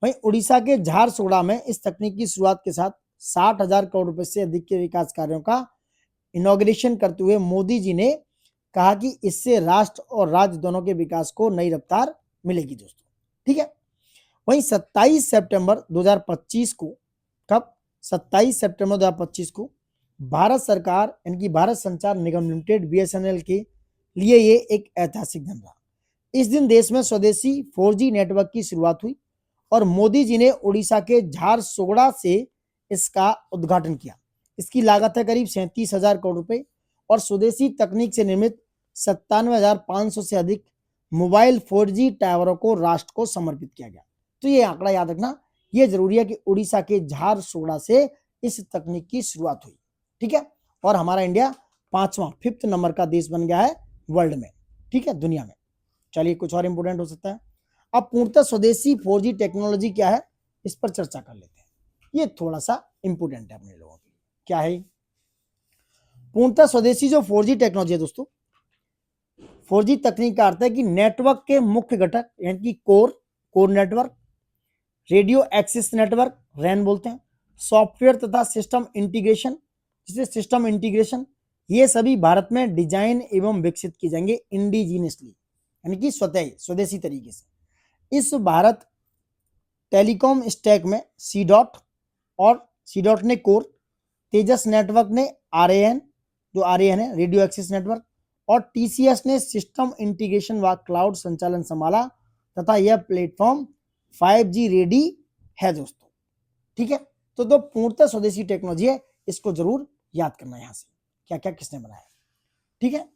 वहीं उड़ीसा के झारसुगुड़ा में इस तकनीक की शुरुआत के साथ 60,000 करोड़ रुपए से अधिक के विकास कार्यों का इनॉग्रेशन करते हुए मोदी जी ने कहा कि इससे राष्ट्र और राज्य दोनों के विकास को नई रफ्तार मिलेगी दोस्तों। ठीक है, वहीं 27 सितंबर 2025 को, कब, 27 सितंबर 2025 को भारत सरकार यानी कि भारत संचार निगम लिमिटेड बीएसएनएल के लिए ये एक ऐतिहासिक दिन रहा। इस दिन देश में स्वदेशी 4G नेटवर्क की शुरुआत हुई और मोदी जी ने उड़ीसा के झारसुगुड़ा से इसका उद्घाटन किया। इसकी लागत है करीब 37,000 करोड़ रुपए और स्वदेशी तकनीक से निर्मित 97,500 से अधिक मोबाइल 4G टावरों को राष्ट्र को समर्पित किया गया। तो ये आंकड़ा याद रखना, ये जरूरी है कि उड़ीसा के झारसुगुड़ा से इस तकनीक की शुरुआत हुई। ठीक है, और हमारा इंडिया 5th नंबर का देश बन गया है वर्ल्ड में। ठीक है, दुनिया में। चलिए कुछ और इंपोर्टेंट हो सकता है। अब पूर्णतः स्वदेशी 4G टेक्नोलॉजी क्या है, इस पर चर्चा कर लेते हैं। ये थोड़ा सा इंपोर्टेंट है अपने लोगों के लिए। क्या है? पूर्णतः स्वदेशी जो 4G टेक्नोलॉजी है दोस्तों, 4G तकनीक का अर्थ है कि नेटवर्क के मुख्य घटक यानी कि core network, radio access network RAN बोलते हैं, सॉफ्टवेयर तथा सिस्टम इंटीग्रेशन जिसे सिस्टम इंटीग्रेशन, ये सभी भारत में डिजाइन एवं विकसित किए जाएंगे इंडिजीनियसली यानी कि स्वदेशी तरीके से। इस भारत टेलीकॉम स्टैक में सी डॉट और सी डॉट ने कोर, तेजस नेटवर्क ने RAN जो RAN है रेडियो एक्सेस नेटवर्क, और TCS ने सिस्टम इंटीग्रेशन व क्लाउड संचालन संभाला तथा यह प्लेटफॉर्म 5G रेडी है दोस्तों। ठीक है, तो पूर्णतः स्वदेशी टेक्नोलॉजी है, इसको जरूर याद करना है। यहां से क्या क्या किसने बनाया। ठीक है,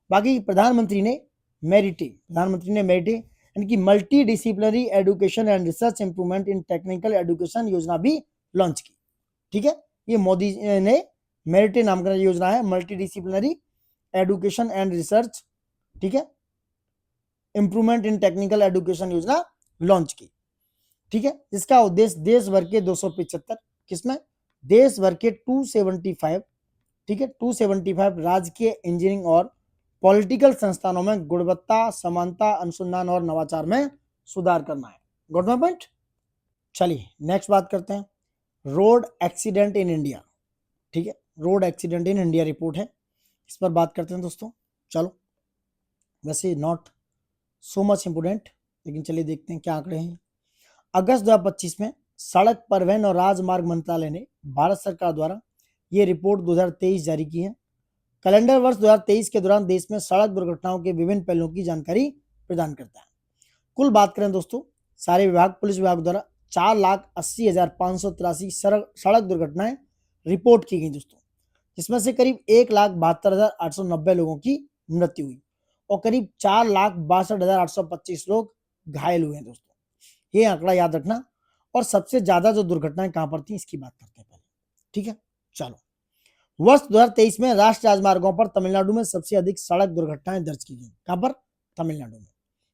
बाकी प्रधानमंत्री ने मेरिटे यानी कि multi disciplinary education and research improvement in technical education योजना भी लॉन्च की। ठीक है, ये मोदी ने मेरिटे नाम का योजना है, multi disciplinary education and research, ठीक है, इंप्रूवमेंट इन टेक्निकल एजुकेशन योजना लॉन्च की। ठीक है, जिसका उद्देश्य देश भर के 275 किसमें देश भर के 275, ठीक है, 275 राजकीय इंजीनियरिंग और पॉलिटिकल संस्थानों में गुणवत्ता, समानता, अनुसंधान और नवाचार में सुधार करना है। Got my point? चलिए नेक्स्ट बात करते हैं, रोड एक्सीडेंट इन इंडिया। ठीक है, road accident in India report है, इस पर बात करते हैं दोस्तों। चलो, वैसे नॉट सो मच इंपोर्टेंट, लेकिन चलिए देखते हैं क्या आंकड़े हैं। अगस्त 2025 में सड़क परिवहन और राजमार्ग मंत्रालय ने भारत सरकार द्वारा ये रिपोर्ट 2023 जारी की है। कैलेंडर वर्ष 2023 के दौरान देश में सड़क दुर्घटनाओं के विभिन्न पहलुओं की जानकारी प्रदान करता है। कुल बात करें दोस्तों, सारे विभाग पुलिस विभाग द्वारा 4,80,583 सड़क दुर्घटनाएं रिपोर्ट की गई दोस्तों, जिसमें से करीब 1,72,890 लोगों की मृत्यु हुई और करीब 4,62,825 लोग घायल हुए हैं दोस्तों। ये आंकड़ा याद रखना। और सबसे ज्यादा जो दुर्घटनाएं कहां पर थी इसकी बात करते हैं पहले। ठीक है, चलो, वर्ष 2023 में राष्ट्रीय राजमार्गों पर तमिलनाडु में सबसे अधिक सड़क दुर्घटनाएं दर्ज की गई। कहां पर? तमिलनाडु में।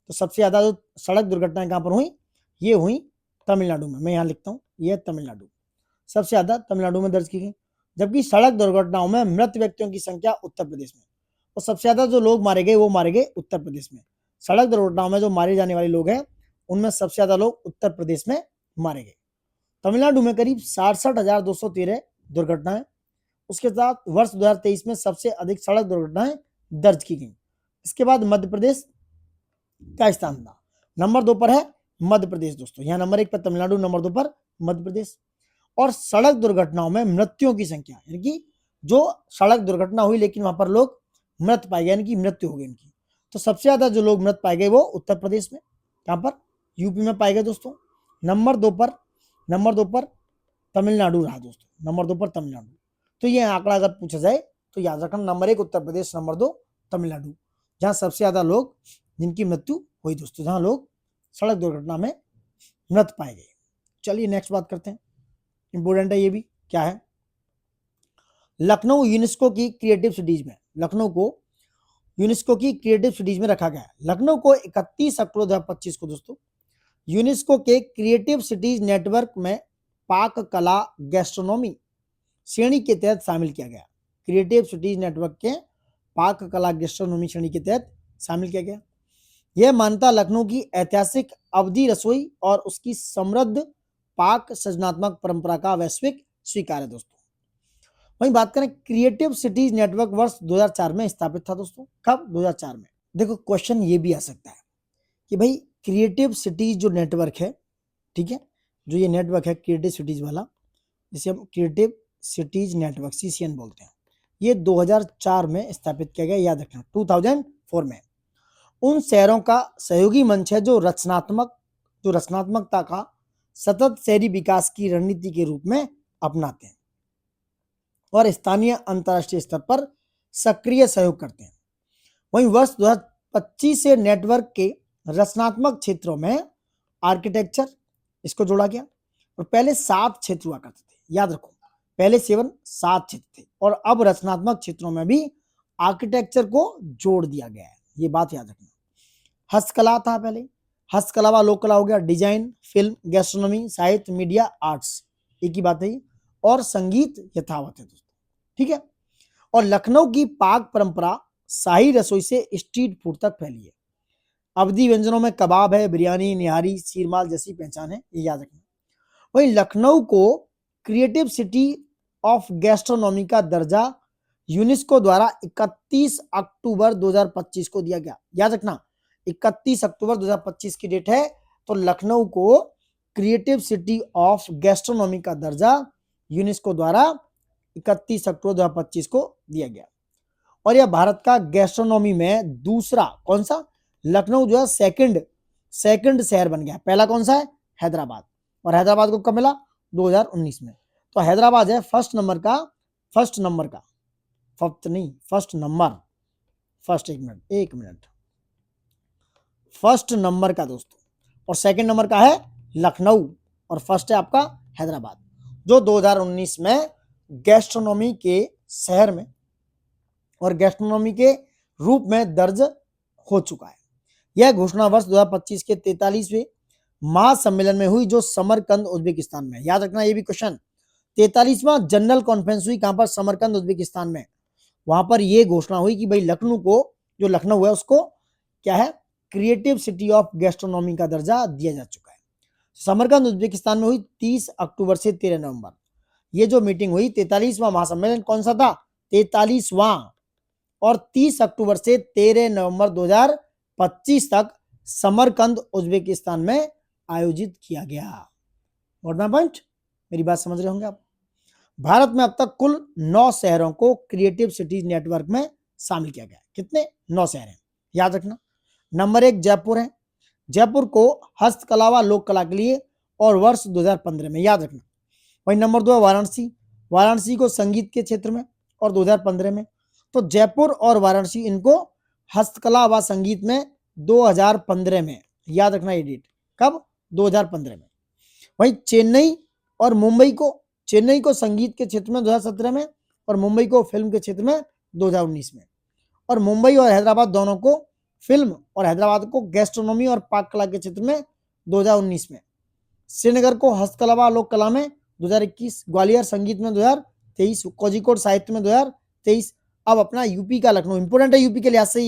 तो सबसे ज्यादा जो सड़क दुर्घटनाएं कहां पर हुई, ये हुई तमिलनाडु में। मैं यहां लिखता हूं, ये तमिलनाडु सबसे ज्यादा तमिलनाडु में दर्ज की गई। जबकि सड़क दुर्घटनाओं में मृत व्यक्तियों की संख्या उत्तर प्रदेश में, और सबसे ज्यादा जो लोग मारे गए वो मारे गए उत्तर प्रदेश में। सड़क दुर्घटनाओं में जो मारे जाने वाले लोग हैं उनमें सबसे ज्यादा लोग उत्तर प्रदेश में मारे गए। तमिलनाडु में करीब 67,213 दुर्घटनाएं। उसके साथ वर्ष 2023 में सबसे अधिक सड़क दुर्घटनाएं दर्ज की गई। इसके बाद मध्य प्रदेश का स्थान था, नंबर 2 पर है मध्य प्रदेश दोस्तों। यहां नंबर 1 पर तमिलनाडु, नंबर 2 पर मध्य प्रदेश। और सड़क दुर्घटनाओं में मृत्युओं की संख्या यानी कि जो सड़क दुर्घटना हुई लेकिन वहां पर लोग मृत पाए गए यानी कि मृत्यु हो गई इनकी, तो सबसे ज्यादा जो लोग मृत पाए गए वो उत्तर प्रदेश में, कहां पर? यूपी में पाए गए दोस्तों। नंबर दो पर तमिलनाडु रहा दोस्तों, नंबर 2 पर तमिलनाडु। तो ये आंकड़ा अगर पूछा जाए तो याद रखना, नंबर 1 उत्तर प्रदेश, नंबर 2 तमिलनाडु, जहां सबसे ज्यादा लोग जिनकी मृत्यु हुई दोस्तों, जहां लोग सड़क दुर्घटना में मृत पाए गए। चलिए नेक्स्ट बात करते हैं, इंपोर्टेंट है ये भी। क्या है? लखनऊ यूनेस्को की क्रिएटिव सिटीज में, लखनऊ को यूनेस्को की क्रिएटिव सिटीज में रखा गया है। लखनऊ को 31 अक्टूबर 2025 को दोस्तों यूनेस्को के क्रिएटिव सिटीज नेटवर्क में पाक कला गैस्ट्रोनॉमी श्रेणी के तहत शामिल किया गया। क्रिएटिव सिटीज नेटवर्क के पाक कला गैस्ट्रोनॉमी श्रेणी के तहत शामिल किया गया। यह मान्यता लखनऊ की ऐतिहासिक अवधि रसोई और उसकी समृद्ध पाक सृजनात्मक परंपरा का वैश्विक स्वीकार है दोस्तों। वहीं बात करें, क्रिएटिव सिटीज नेटवर्क वर्ष 2004 में स्थापित था दोस्तों। कब? 2004 में। देखो क्वेश्चन ये भी आ सकता है कि भाई क्रिएटिव सिटीज जो नेटवर्क है, ठीक है, जो ये नेटवर्क है क्रिएटिव सिटीज वाला, जिसे हम क्रिएटिव सिटीज नेटवर्क CCN बोलते हैं, ये 2004 में स्थापित किया गया, याद रखना 2004 में। उन शहरों का सहयोगी मंच है जो रचनात्मकता का सतत शहरी विकास की रणनीति के रूप में अपनाते हैं और स्थानीय अंतर्राष्ट्रीय स्तर पर सक्रिय सहयोग करते हैं। वहीं वर्ष 2025 से नेटवर्क के रचनात्मक क्षेत्रों में आर्किटेक्चर इसको जोड़ा गया, और पहले 7 क्षेत्र हुआ करते थे, याद रखो, पहले 7 क्षेत्र थे और अब रचनात्मक क्षेत्रों में भी आर्किटेक्चर को जोड़ दिया गया है, ये बात याद रखना। हस्तकला था पहले, हस्तकला व लोक कला हो गया, डिजाइन, फिल्म, गैस्ट्रोनॉमी, साहित्य, मीडिया, आर्ट्स, एक ही बात है। और संगीत यथावत है दोस्तों, ठीक है। और लखनऊ की पाक परंपरा शाही रसोई से स्ट्रीट फूड तक फैली है। अवधी व्यंजनों में कबाब है, बिरयानी, निहारी, शीरमाल जैसी पहचान है, ये याद रखना। वहीं लखनऊ को क्रिएटिव सिटी ऑफ गैस्ट्रोनॉमी का दर्जा यूनेस्को द्वारा 31 अक्टूबर 2025 को दिया गया। याद रखना 31 अक्टूबर 2025 की डेट है, तो लखनऊ को क्रिएटिव सिटी ऑफ गैस्ट्रोनॉमी का दर्जा यूनेस्को द्वारा 31 अक्टूबर 2025 को दिया गया। और यह भारत का गैस्ट्रोनॉमी में दूसरा कौन सा, लखनऊ जो है सेकंड शहर बन गया। पहला कौन सा है, हैदराबाद, और हैदराबाद को कब मिला, 2019 में। तो हैदराबाद है फर्स्ट नंबर का, फर्स्ट नंबर का दोस्तों, और सेकंड नंबर का है लखनऊ, और फर्स्ट है आपका हैदराबाद, जो 2019 में गैस्ट्रोनॉमी के शहर में और गैस्ट्रोनॉमी के रूप में दर्ज हो चुका है। यह घोषणा वर्ष 2025 के 43वें महासम्मेलन में हुई, जो समरकंद उज्बेकिस्तान में। याद रखना ये भी क्वेश्चन, 43वां जनरल कॉन्फ्रेंस हुई कहां पर, समरकंद उज्बेकिस्तान में। वहां पर यह घोषणा हुई कि भाई लखनऊ को, जो लखनऊ है उसको क्या है, क्रिएटिव सिटी ऑफ गैस्ट्रोनॉमी का दर्जा दिया जा चुका है। समरकंद उज्बेकिस्तान में हुई 30 अक्टूबर से 13 नवंबर। ये जो मीटिंग हुई, 43वां महासम्मेलन कौन सा था, 43वां, और 30 अक्टूबर से 13 नवंबर 2025 तक समरकंद उज्बेकिस्तान में आयोजित किया गया। व्हाट माय पॉइंट, मेरी बात समझ रहे होंगे आप। भारत में अब तक कुल 9 शहरों को क्रिएटिव सिटीज नेटवर्क में शामिल किया गया। कितने, 9 शहर हैं, याद रखना। नंबर 1 जयपुर है, जयपुर को हस्तकला व लोक कला के लिए और वर्ष 2015 में, याद रखना। वहीं नंबर 2 है वाराणसी, वाराणसी को संगीत के क्षेत्र में और 2015 में। तो जयपुर और वाराणसी, इनको हस्तकला व संगीत में 2015 में, याद रखना ये डेट, कब, 2015 में। वहीं चेन्नई और मुंबई को, चेन्नई को संगीत के क्षेत्र में 2017 में, और मुंबई को फिल्म के क्षेत्र में 2019 में। और मुंबई और हैदराबाद दोनों को फिल्म, और हैदराबाद को गैस्ट्रोनॉमी और पाक कला के क्षेत्र में 2019 में। श्रीनगर को हस्तकला व लोक कला में 2021, ग्वालियर संगीत में 2023, कोझिकोड साहित्य में 2023। अब अपना यूपी का लखनऊ, इंपोर्टेंट है यूपी के लिहाज से,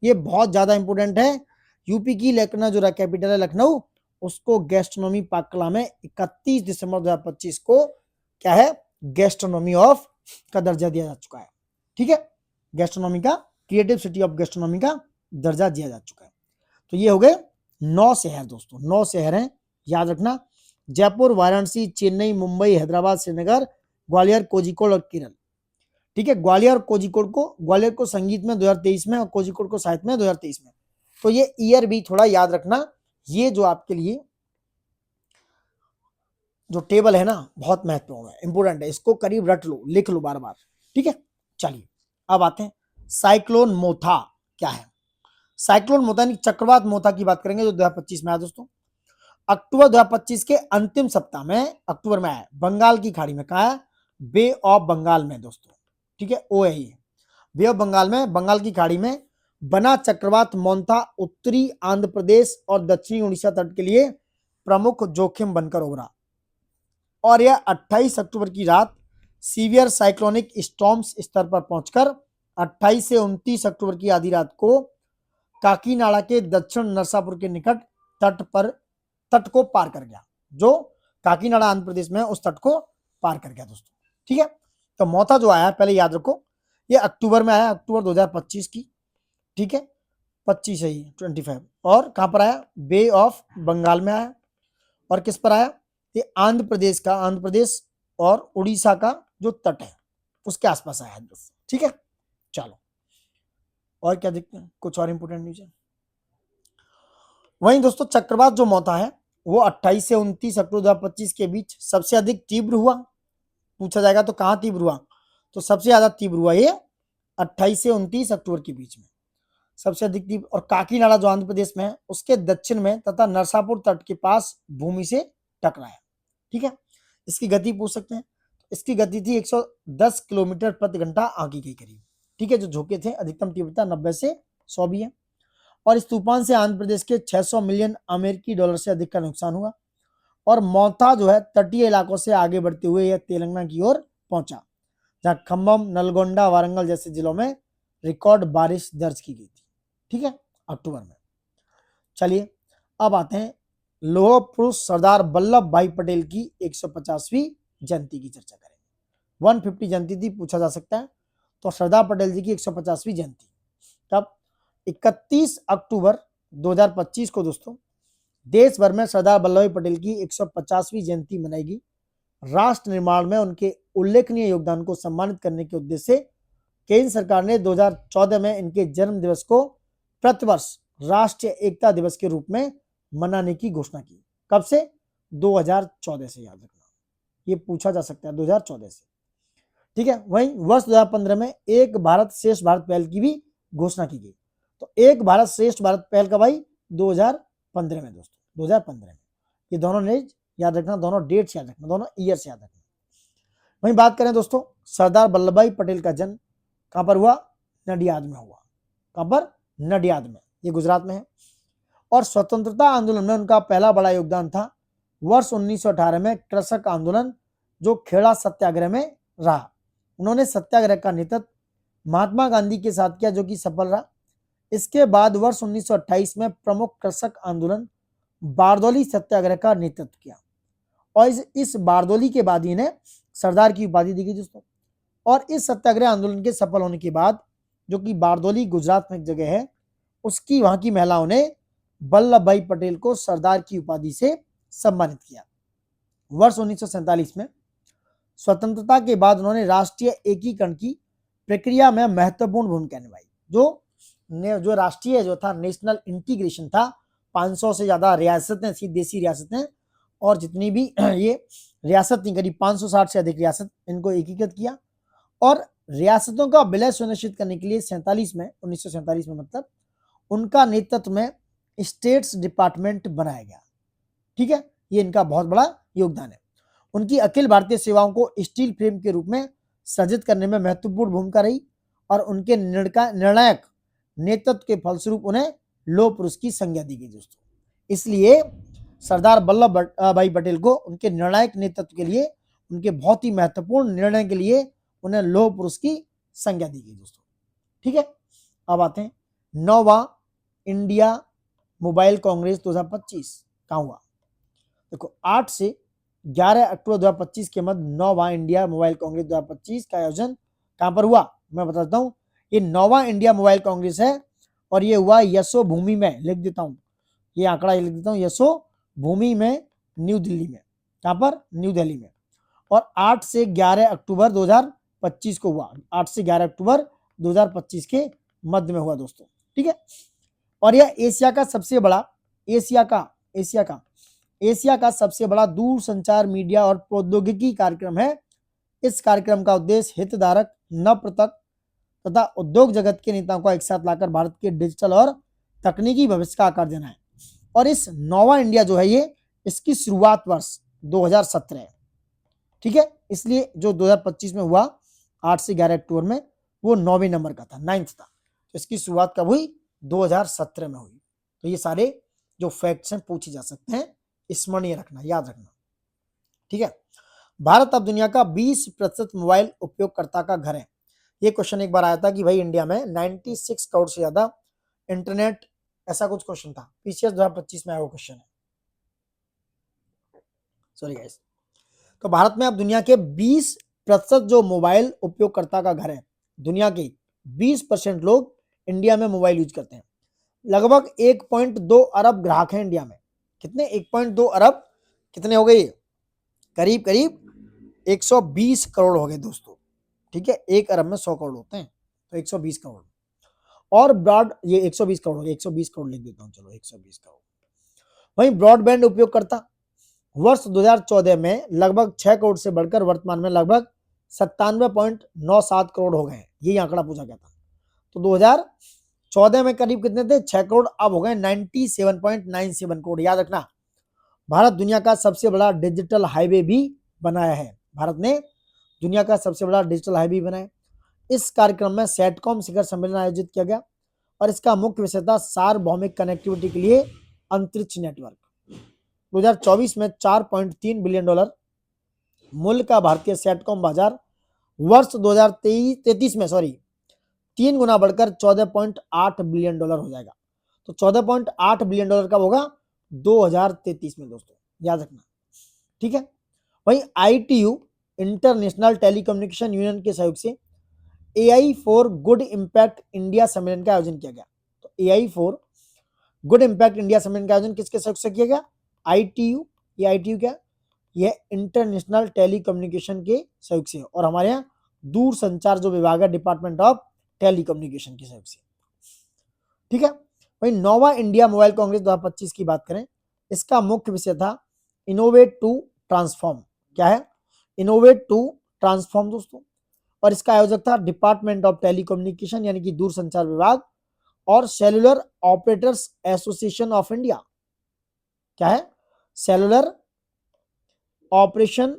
ये बहुत ज्यादा इंपोर्टेंट है। यूपी की लखनऊ जो कैपिटल है लखनऊ, उसको गैस्ट्रोनॉमी पाक कला में 31 दिसंबर 2025 को क्या है, गैस्ट्रोनॉमी ऑफ का दर्जा दिया जा चुका है, ठीक है। गैस्ट्रोनॉमी का, क्रिएटिव सिटी ऑफ गैस्ट्रोनॉमी का दर्जा दिया जा चुका है। तो ये हो गए 9 शहर दोस्तों, 9 शहर हैं, याद रखना। जयपुर, वाराणसी, चेन्नई, मुंबई, हैदराबाद, श्रीनगर, ग्वालियर, कोझिकोड और केरल, ठीक है। ग्वालियर को संगीत में 2023 में, और कोझिकोड को साहित्य में 2023 में। तो ये ईयर भी थोड़ा याद रखना। ये जो आपके लिए जो टेबल है ना, बहुत महत्वपूर्ण है, इंपोर्टेंट है, इसको करीब रट लो, लिख लो बार बार, ठीक है। चलिए अब आते हैं, साइक्लोन मोथा क्या है। साइक्लोन मोथा यानी चक्रवात मोथा की बात करेंगे, जो 2025 में आया दोस्तों। अक्टूबर 2025 के अंतिम सप्ताह में, अक्टूबर में आया, बंगाल की खाड़ी में, कहा है, बे ऑफ बंगाल में दोस्तों, ठीक है, ओ है ये, बे ऑफ बंगाल में, बंगाल की खाड़ी में बना चक्रवात मोथा उत्तरी आंध्र प्रदेश और दक्षिणी उड़ीसा तट के लिए प्रमुख जोखिम बनकर उभरा, और यह 28 अक्टूबर की रात सीवियर साइक्लोनिक स्टॉर्म्स स्तर पर पहुंचकर 28 से 29 अक्टूबर की आधी रात को काकीनाडा के दक्षिण नरसापुर के निकट तट को पार कर गया, जो काकीनाडा आंध्र प्रदेश में, उस तट को पार कर गया दोस्तों, ठीक है। तो मोथा जो आया, पहले याद रखो, ये अक्टूबर में आया, अक्टूबर 2025 की, ठीक है, 25 है ये, 25। और कहां पर आया, बे ऑफ बंगाल में आया, और किस पर आया, ये आंध्र प्रदेश और उड़ीसा का जो तट है उसके आसपास आया है दोस्तों, ठीक है। चलो और क्या देखते हैं, कुछ और इंपोर्टेंट न्यूज है। वहीं दोस्तों चक्रवात जो मोथा है वो 28 से 29 अक्टूबर 2025 के बीच सबसे अधिक तीव्र हुआ। पूछा जाएगा तो कहां तीव्र हुआ, तो सबसे ज्यादा तीव्र हुआ ये 28 से 29 अक्टूबर के बीच में, सबसे अधिक तीव्र। और काकीनाडा जो आंध्र प्रदेश में है उसके दक्षिण में तथा नरसापुर तट के पास भूमि से टकराया, ठीक है। इसकी गति पूछ सकते हैं, इसकी गति थी 110 किलोमीटर प्रति घंटा आगे के करीब, ठीक है। जो झोंके थे अधिकतम तीव्रता 90 से 100 भी है। और इस तूफान से आंध्र प्रदेश के 600 मिलियन अमेरिकी डॉलर से अधिक का नुकसान हुआ। और मौथा जो है तटीय इलाकों से आगे बढ़ते हुए यह तेलंगाना की ओर पहुंचा, जहां खम्बम, नलगोंडा, वारंगल जैसे जिलों में रिकॉर्ड बारिश दर्ज की गई थी। ठीक है, अक्टूबर में। चलिए अब आते हैं लौह पुरुष सरदार वल्लभ भाई पटेल की 150वीं जयंती की चर्चा करेंगे। 150 जयंती थी, पूछा जा सकता है। तो सरदार पटेल जी की 150वीं जयंती कब? 31 अक्टूबर 2025 को दोस्तों देश भर में सरदार वल्लभ भाई पटेल की 150वीं जयंती मनाएगी। राष्ट्र निर्माण में उनके उल्लेखनीय योगदान को सम्मानित करने के उद्देश्य से केंद्र सरकार ने 2014 में इनके जन्म दिवस को प्रतिवर्ष राष्ट्रीय एकता दिवस के रूप में मनाने की घोषणा की। कब से? 2014 से, याद रखना, ये पूछा जा सकता है 2014 से। ठीक है, वहीं वर्ष 2015 में एक भारत श्रेष्ठ भारत पहल की भी घोषणा की गई। तो एक भारत श्रेष्ठ भारत पहल का भाई 2015 में दोस्तों, 2015 में। ये दोनों ने याद रखना, दोनों डेट्स याद रखना, दोनों ईयर्स याद रखना। वहीं बात करें दोस्तों, सरदार वल्लभ भाई पटेल का जन्म कहां पर हुआ? नडियाद में हुआ। कहां पर? नडियाद में, ये गुजरात में है। और स्वतंत्रता आंदोलन में उनका पहला बड़ा योगदान था वर्ष 1918 में कृषक आंदोलन, जो खेड़ा सत्याग्रह में रहा। उन्होंने सत्याग्रह का नेतृत्व महात्मा गांधी के साथ किया, जो कि सफल रहा। इसके बाद वर्ष 1928 में प्रमुख कृषक आंदोलन बारदौली सत्याग्रह का नेतृत्व किया, और इस बारदौली के बाद इन्हें सरदार की उपाधि दी गई दोस्तों। और इस सत्याग्रह आंदोलन के सफल होने के बाद, जो कि बारदौली गुजरात में एक जगह है, उसकी वहां की महिलाओं ने वल्लभ भाई पटेल को सरदार की उपाधि से सम्मानित किया। वर्ष 1947 में स्वतंत्रता के बाद उन्होंने राष्ट्रीय एकीकरण की प्रक्रिया में महत्वपूर्ण भूमिका निभाई। जो राष्ट्रीय जो था नेशनल इंटीग्रेशन था, 500 से ज्यादा रियासतें थी, देसी रियासतें, और जितनी भी ये रियासत थी करीब 560 से अधिक रियासत, इनको एकीकृत किया। और रियासतों का विलय सुनिश्चित करने के लिए 1947 में मतलब उनका नेतृत्व में स्टेट्स डिपार्टमेंट बनाया गया। ठीक है, ये इनका बहुत बड़ा योगदान है। उनकी अखिल भारतीय सेवाओं को स्टील फ्रेम के रूप में सृजित करने में महत्वपूर्ण भूमिका रही, और उनके निर्णायक नेतृत्व के फलस्वरूप उन्हें लौह पुरुष की संज्ञा दी गई दोस्तों। इसलिए सरदार वल्लभ भाई पटेल को उनके निर्णायक नेतृत्व के लिए, उनके बहुत ही महत्वपूर्ण निर्णय के लिए उन्हें लौह पुरुष की संज्ञा दी गई दोस्तों। ठीक है, अब आते हैं 9वां इंडिया मोबाइल कांग्रेस 2025 कहां हुआ? देखो 8 से 11 अक्टूबर 2025 के मध्य 9वां इंडिया मोबाइल कांग्रेस 2025 का आयोजन कहां पर हुआ? मैं बताता हूं, ये 9वां इंडिया मोबाइल कांग्रेस है, और ये हुआ यशो भूमि में। लिख देता हूं, ये आंकड़ा लिख देता हूं, यशो भूमि में, न्यू दिल्ली में। कहां पर? न्यू दिल्ली में। और 8 से 11 अक्टूबर 2025 को हुआ। 8 से 11 अक्टूबर 2025 के मध्य में हुआ दोस्तों। ठीक है, और यह एशिया का सबसे बड़ा दूरसंचार मीडिया और प्रौद्योगिकी कार्यक्रम है। इस कार्यक्रम का उद्देश्य हितधारक, नवप्रवर्तक तथा उद्योग जगत के नेताओं को एक साथ लाकर भारत के डिजिटल और तकनीकी भविष्य का आकार देना है। और इस 9वां इंडिया जो है, ये इसकी शुरुआत वर्ष 2017 है। ठीक है, इसलिए जो 2025 में हुआ 8 से 11 अक्टूबर में, वो 9वें नंबर का था, 9th था। तो इसकी शुरुआत कब हुई? 2017 में हुई। तो ये सारे जो फैक्ट्स हैं पूछे जा सकते हैं, स्मरणीय रखना, याद रखना। ठीक है, भारत अब दुनिया का 20% मोबाइल उपयोगकर्ता का घर है। ये क्वेश्चन एक बार आया था कि भाई इंडिया में 96 करोड़ से ज्यादा इंटरनेट, ऐसा कुछ क्वेश्चन था, पीसीएस 2025 में आया वो क्वेश्चन है, सॉरी गाइस। तो भारत में अब दुनिया के 20% जो मोबाइल उपयोगकर्ता का घर है, दुनिया के 20% लोग इंडिया में मोबाइल यूज करते हैं। लगभग 1.2 अरब ग्राहक हैं इंडिया में। कितने? 1.2 अरब। कितने हो गए? करीब करीब 120 करोड़ हो गए दोस्तों। ठीक है, 1 अरब में 100 करोड़ होते हैं, तो 120 करोड़। और ये 120 करोड़ हो गए, 120 करोड़ लिख देता हूं, चलो 120 करोड़। वहीं ब्रॉडबैंड उपयोगकर्ता वर्ष 2014 में लगभग 6 करोड़ से बढ़कर वर्तमान में लगभग 97.97 करोड़ हो गए। यही आंकड़ा पूछा गया था। तो 2014 में करीब कितने थे? 6 करोड़। अब हो गए 97.97 करोड़। याद रखना, भारत दुनिया का सबसे बड़ा डिजिटल हाईवे भी बनाया है। भारत ने दुनिया का सबसे बड़ा डिजिटल हाईवे बनाया। इस कार्यक्रम में सेटकॉम शिखर सम्मेलन आयोजित किया गया, और इसका मुख्य विषय था सार्वभौमिक कनेक्टिविटी के लिए अंतरिक्ष नेटवर्क। 2024 में $4.3 बिलियन मूल्य का भारतीय सेटकॉम बाजार वर्ष 2033 में 3 गुना बढ़कर $14.8 बिलियन हो जाएगा। तो $14.8 बिलियन कब होगा? 2033 में दोस्तों, याद रखना, ठीक है। वहीं ITU इंटरनेशनल टेलीकम्युनिकेशन यूनियन के सहयोग से AI for good impact India सम्मेलन का आयोजन किया गया। तो AI for good impact India सम्मेलन का आयोजन किसके सहयोग से किया गया? ITU। ये ITU क्या? यह इंटरनेशनल टेलीकम्युनिकेशन के सहयोग से, और हमारे यहाँ दूर संचार जो विभाग है, डिपार्टमेंट ऑफ टेलीकम्युनिकेशन के सहयोग से, ठीक है। वहीं नोवा इंडिया मोबाइल कांग्रेस 2025 की बात करें, इसका मुख्य विषय था इनोवेट टू ट्रांसफॉर्म। क्या है? इनोवेट टू ट्रांसफॉर्म दोस्तों। और इसका आयोजक था डिपार्टमेंट ऑफ टेलीकम्युनिकेशन यानी कि दूरसंचार विभाग और cellular operators association of India. क्या है? Cellular operation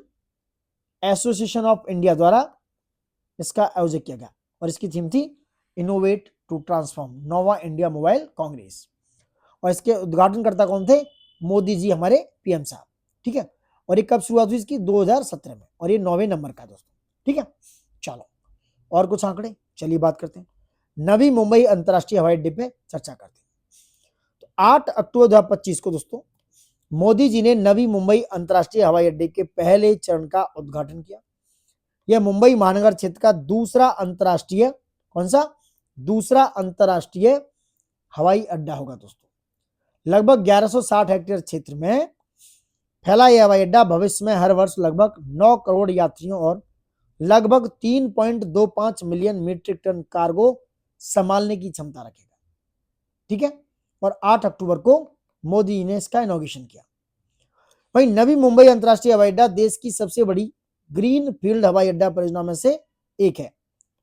association of India द्वारा इसका आयोजन किया गया, और इसकी थीम थी इनोवेट टू ट्रांसफॉर्म, नोवा इंडिया मोबाइल कांग्रेस। और इसके उद्घाटनकर्ता कौन थे? मोदी जी, हमारे PM साहब, ठीक है। और ये कब शुरुआत हुई इसकी? 2017 में, और ये 9वें नंबर का दोस्तों, ठीक है। चलो और कुछ आंकड़े, चलिए बात करते हैं। नवी मुंबई अंतरराष्ट्रीय हवाई अड्डे पे चर्चा करते हैं। तो 8 अक्टूबर 2025 को दोस्तों मोदी जी ने नवी मुंबई अंतरराष्ट्रीय हवाई अड्डे के पहले चरण का उद्घाटन किया। यह मुंबई महानगर क्षेत्र का दूसरा अंतरराष्ट्रीय, कौन सा? दूसरा अंतरराष्ट्रीय हवाई अड्डा होगा दोस्तों। लगभग 1160 हेक्टेयर क्षेत्र में फैला यह हवाई अड्डा भविष्य में हर वर्ष लगभग 9 करोड़ यात्रियों और लगभग 3.25 मिलियन मीट्रिक टन कार्गो संभालने की क्षमता रखेगा, ठीक है। और 8 अक्टूबर को मोदी ने इसका इनॉग्रेशन किया। वहीं नवी मुंबई अंतरराष्ट्रीय हवाई अड्डा देश की सबसे बड़ी ग्रीन फील्ड हवाई अड्डा परियोजना में से एक है,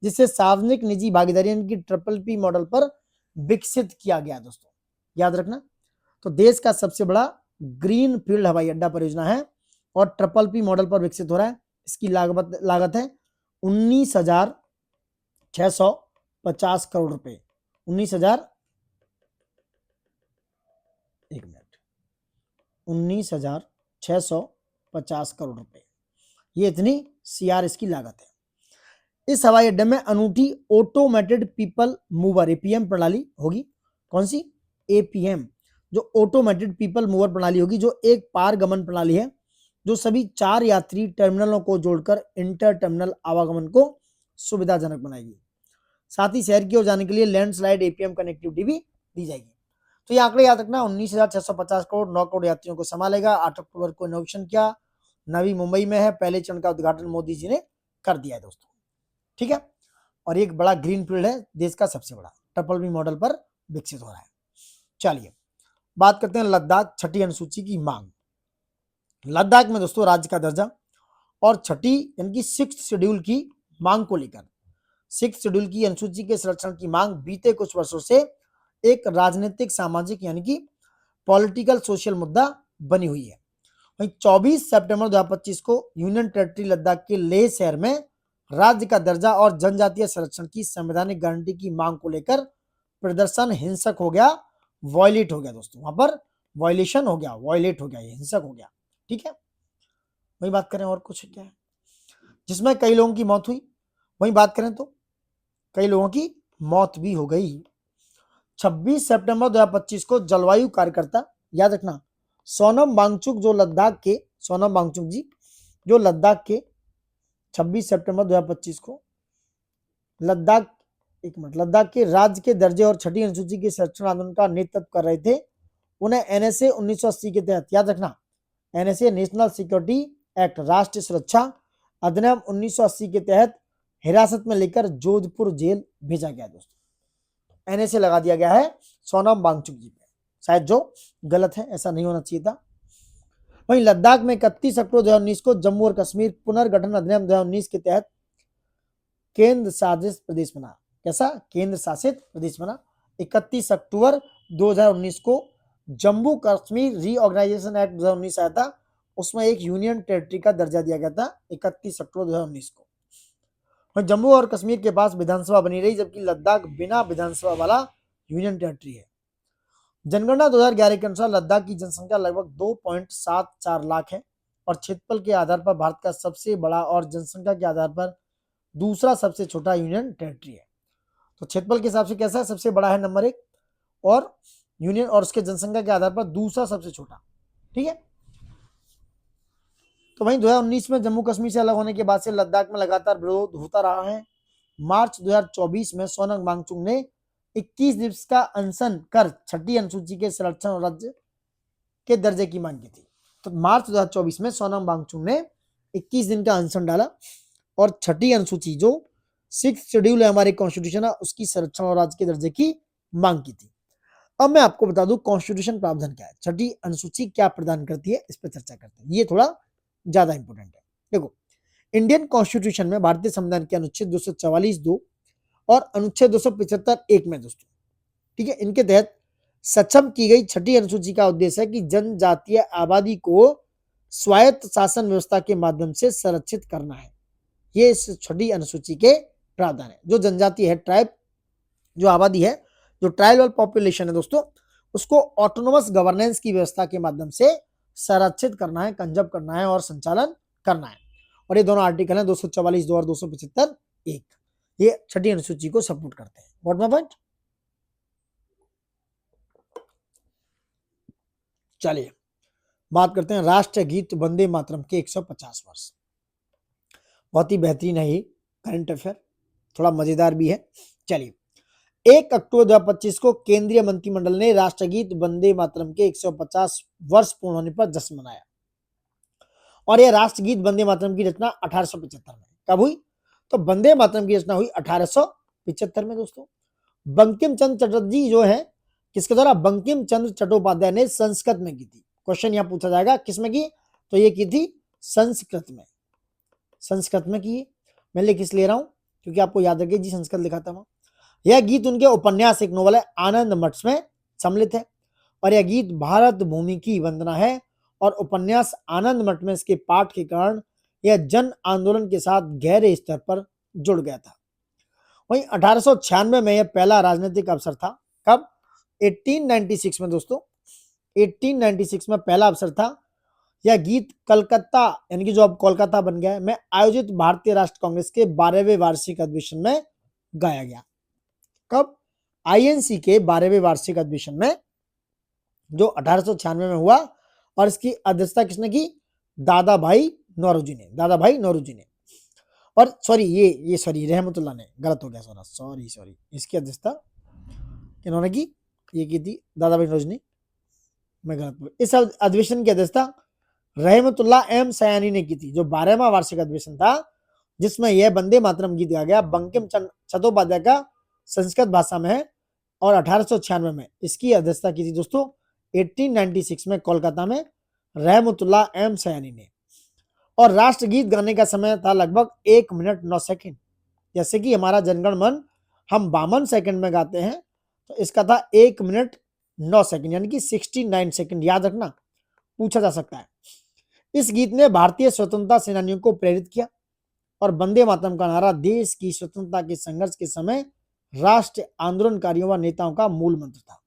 जिसे सार्वजनिक निजी भागीदारी की PPP मॉडल पर विकसित किया गया दोस्तों, याद रखना। तो देश का सबसे बड़ा ग्रीन फील्ड हवाई अड्डा परियोजना है और PPP मॉडल पर विकसित हो रहा है। इसकी लागत है 19,650 करोड़ रुपए। 19,650 करोड़ रुपए, ये इतनी CR इसकी लागत है। इस हवाई अड्डे में अनूठी ऑटोमेटेड पीपल मूवर APM प्रणाली होगी। कौन सी? APM, जो ऑटोमेटेड पीपल मूवर प्रणाली होगी, जो एक पारगमन प्रणाली है जो सभी 4 यात्री टर्मिनलों को जोड़कर इंटर टर्मिनल आवागमन को सुविधाजनक बनाएगी। साथ ही शहर की ओर जाने के लिए लैंडस्लाइड APM कनेक्टिविटी भी दी जाएगी। तो ये आंकड़े याद रखना, 19,650 करोड़, 9 करोड़ यात्रियों को संभालेगा। 8 अक्टूबर को इनोवेशन किया, नवी मुंबई में है। पहले चरण का उद्घाटन मोदी जी ने कर दिया है दोस्तों, ठीक है। और एक बड़ा ग्रीन फील्ड है, देश का सबसे बड़ा, PPP मॉडल पर विकसित हो रहा है। चलिए बात करते हैं लद्दाख छठी अनुसूची की मांग। लद्दाख में दोस्तों राज्य का दर्जा और छठी यानी कि 6th शेड्यूल की मांग को लेकर 6th शेड्यूल की अनुसूची के संरक्षण की मांग बीते कुछ वर्षों से एक राजनीतिक, सामाजिक यानी कि पॉलिटिकल सोशल मुद्दा बनी हुई है। वहीं 24 सितंबर 2025 को यूनियन टेरिटरी लद्दाख के लेह शहर में राज्य का दर्जा और जनजातीय संरक्षण की संवैधानिक गारंटी की मांग को लेकर प्रदर्शन हिंसक हो गया, वायलेट हो गया दोस्तों। वहां पर वायलेशन हो गया, वायलेट हो गया, ये हिंसक हो गया, ठीक है। वही बात करें और कुछ क्या है, जिसमें कई लोगों की मौत हुई। वही बात करें तो कई लोगों की मौत भी हो गई। 26 सितंबर 2025 को जलवायु कार्यकर्ता, याद रखना, सोनम वांगचुक, जो लद्दाख के, सोनम वांगचुक जी जो लद्दाख के 26 सितंबर 2025 को लद्दाख के राज्य के दर्जे और छठी अनुसूची के संरक्षण आंदोलन का नेतृत्व कर रहे थे। उन्हें NSA 1980 के तहत, याद रखना, NSA नेशनल सिक्योरिटी एक्ट, राष्ट्रीय सुरक्षा अधिनियम 1980 के तहत हिरासत में लेकर जोधपुर जेल भेजा गया दोस्तों। NSA लगा दिया गया है सोनम वांगचुक जी पे, शायद जो गलत है, ऐसा नहीं होना चाहिए था। वहीं लद्दाख में 31 अक्टूबर 2019 को जम्मू और कश्मीर पुनर्गठन अधिनियम 2019 के तहत केंद्र शासित प्रदेश बना। कैसा? केंद्र शासित प्रदेश बना। 31 अक्टूबर 2019 को जम्मू कश्मीर रीऑर्गेनाइजेशन एक्ट 2019 आया था, उसमें एक यूनियन टेरिटरी का दर्जा दिया गया था 31 अक्टूबर 2019 को। जम्मू और कश्मीर के पास विधानसभा बनी रही, जबकि लद्दाख बिना विधानसभा वाला यूनियन टेरिटरी है। जनगणना 2011 के अनुसार लद्दाख की जनसंख्या लगभग 2.74 लाख है और क्षेत्रफल के आधार पर भारत का सबसे बड़ा और जनसंख्या के आधार पर दूसरा सबसे छोटा यूनियन टेरिटरी है। तो क्षेत्रफल के हिसाब से कैसा है, सबसे बड़ा है नंबर 1 और यूनियन और उसके जनसंख्या के आधार पर दूसरा सबसे छोटा। ठीक है। तो वहीं 2019 में जम्मू कश्मीर से अलग होने के बाद से लद्दाख में लगातार विरोध होता रहा है। मार्च 2024 में सोनम वांगचुक ने 21 दिवस का अनशन कर छठी अनुसूची के संरक्षण और राज्य के दर्जे की मांग की थी। तो मार्च 2024 में सोनम वांगचुक ने 21 दिन का अनशन डाला और छठी अनुसूची जो 6th शेड्यूल है हमारे कॉन्स्टिट्यूशन है उसकी संरक्षण और राज्य के दर्जे की मांग की थी। अब मैं आपको बता दूं कॉन्स्टिट्यूशन प्रावधान क्या है, छठी अनुसूची क्या प्रदान करती है, इस पर चर्चा करते हैं। ये थोड़ा ज्यादा इंपॉर्टेंट है। देखो, इंडियन कॉन्स्टिट्यूशन में भारतीय संविधान के अनुच्छेद 244(2) और अनुच्छेद 275(1) में दोस्तों, ठीक है, इनके तहत सक्षम की गई छठी अनुसूची का उद्देश्य है कि जनजातीय आबादी को स्वायत्त शासन व्यवस्था के माध्यम से संरक्षित करना है। ये इस छठी अनुसूची के प्रावधान है। जो जनजाति है, ट्राइब जो आबादी है, जो ट्राइबल पॉपुलेशन है दोस्तों, उसको ऑटोनोमस गवर्नेंस की व्यवस्था के माध्यम से संरक्षित करना है, कंजर्व करना है और संचालन करना है। और ये दोनों आर्टिकल हैं 244(2) और 275(1), ये छठी अनुसूची को सपोर्ट करते हैं। What my point. चलिए बात करते हैं राष्ट्रीय गीत वंदे मातरम के 150 वर्ष। बहुत ही बेहतरीन है ये करंट अफेयर, थोड़ा मजेदार भी है। चलिए, 1 अक्टूबर 2025 को केंद्रीय मंत्रिमंडल ने राष्ट्रगीत वंदे मातरम के 150 वर्ष पूर्ण होने पर जश्न मनाया और यह राष्ट्रगीत वंदे मातरम की रचना 1875 में कब हुई, तो वंदे मातरम की रचना हुई 1875 में दोस्तों। बंकिम चंद्र चटर्जी जो है, किसके द्वारा, बंकिम चंद्र चट्टोपाध्याय ने संस्कृत में की थी। क्वेश्चन यहां पूछा जाएगा किसमें की, तो ये की थी संस्कृत में, संस्कृत में की। मैं लिख किस ले रहा हूं क्योंकि आपको याद रखे जी संस्कृत लिखा था। यह गीत उनके उपन्यास एक नोवेल है आनंद मठ में सम्मिलित है और यह गीत भारत भूमि की वंदना है और उपन्यास आनंद मठ में इसके पाठ के कारण यह जन आंदोलन के साथ गहरे स्तर पर जुड़ गया था। वहीं 1896 में यह पहला राजनीतिक अवसर था। कब, 1896 में दोस्तों, 1896 में पहला अवसर था। यह गीत कलकत्ता, यानी कि जो अब कोलकाता बन गया है, में आयोजित भारतीय राष्ट्र कांग्रेस के 12वें वार्षिक अधिवेशन में गाया गया। कब, आईएनसी के 12वें वार्षिक अधिवेशन में जो 1896 में हुआ और इसकी अध्यक्षता किसने की, दादा भाई नौरोजी ने, दादा भाई नौरोजी ने। और सॉरी ये सॉरी रहमतुल्लाह ने, गलत हो गया, सॉरी इसकी अध्यक्षता इन्होंने की, ये की थी दादा भाई नौरोजी ने, मैं गलत बोला। इस अधिवेशन की अध्यक्षता रहमतुल्लाह एम सयानी ने की थी, जो 12वां वार्षिक अधिवेशन था जिसमें यह वंदे मातरम गीत गाया गया। बंकिम चंद्र चट्टोपाध्याय का संस्कृत भाषा में है और 1896 में इसकी अध्यक्षता की थी दोस्तों 1896 में कोलकाता में रहमतुल्लाह एम सयानी ने। और राष्ट्रगीत गाने का समय था लगभग 1 मिनट 9 सेकंड। जैसे कि हमारा जनगण मन हम 52 सेकंड में गाते हैं, तो इसका था 1 मिनट 9 सेकंड, यानी कि 69 सेकंड। याद रखना, पूछा जा सकता है। इस गीत ने भारतीय स्वतंत्रता सेनानियों को प्रेरित किया और वंदे मातरम का नारा देश की स्वतंत्रता के संघर्ष के समय राष्ट्र आंदोलनकारियों व नेताओं का मूल मंत्र था।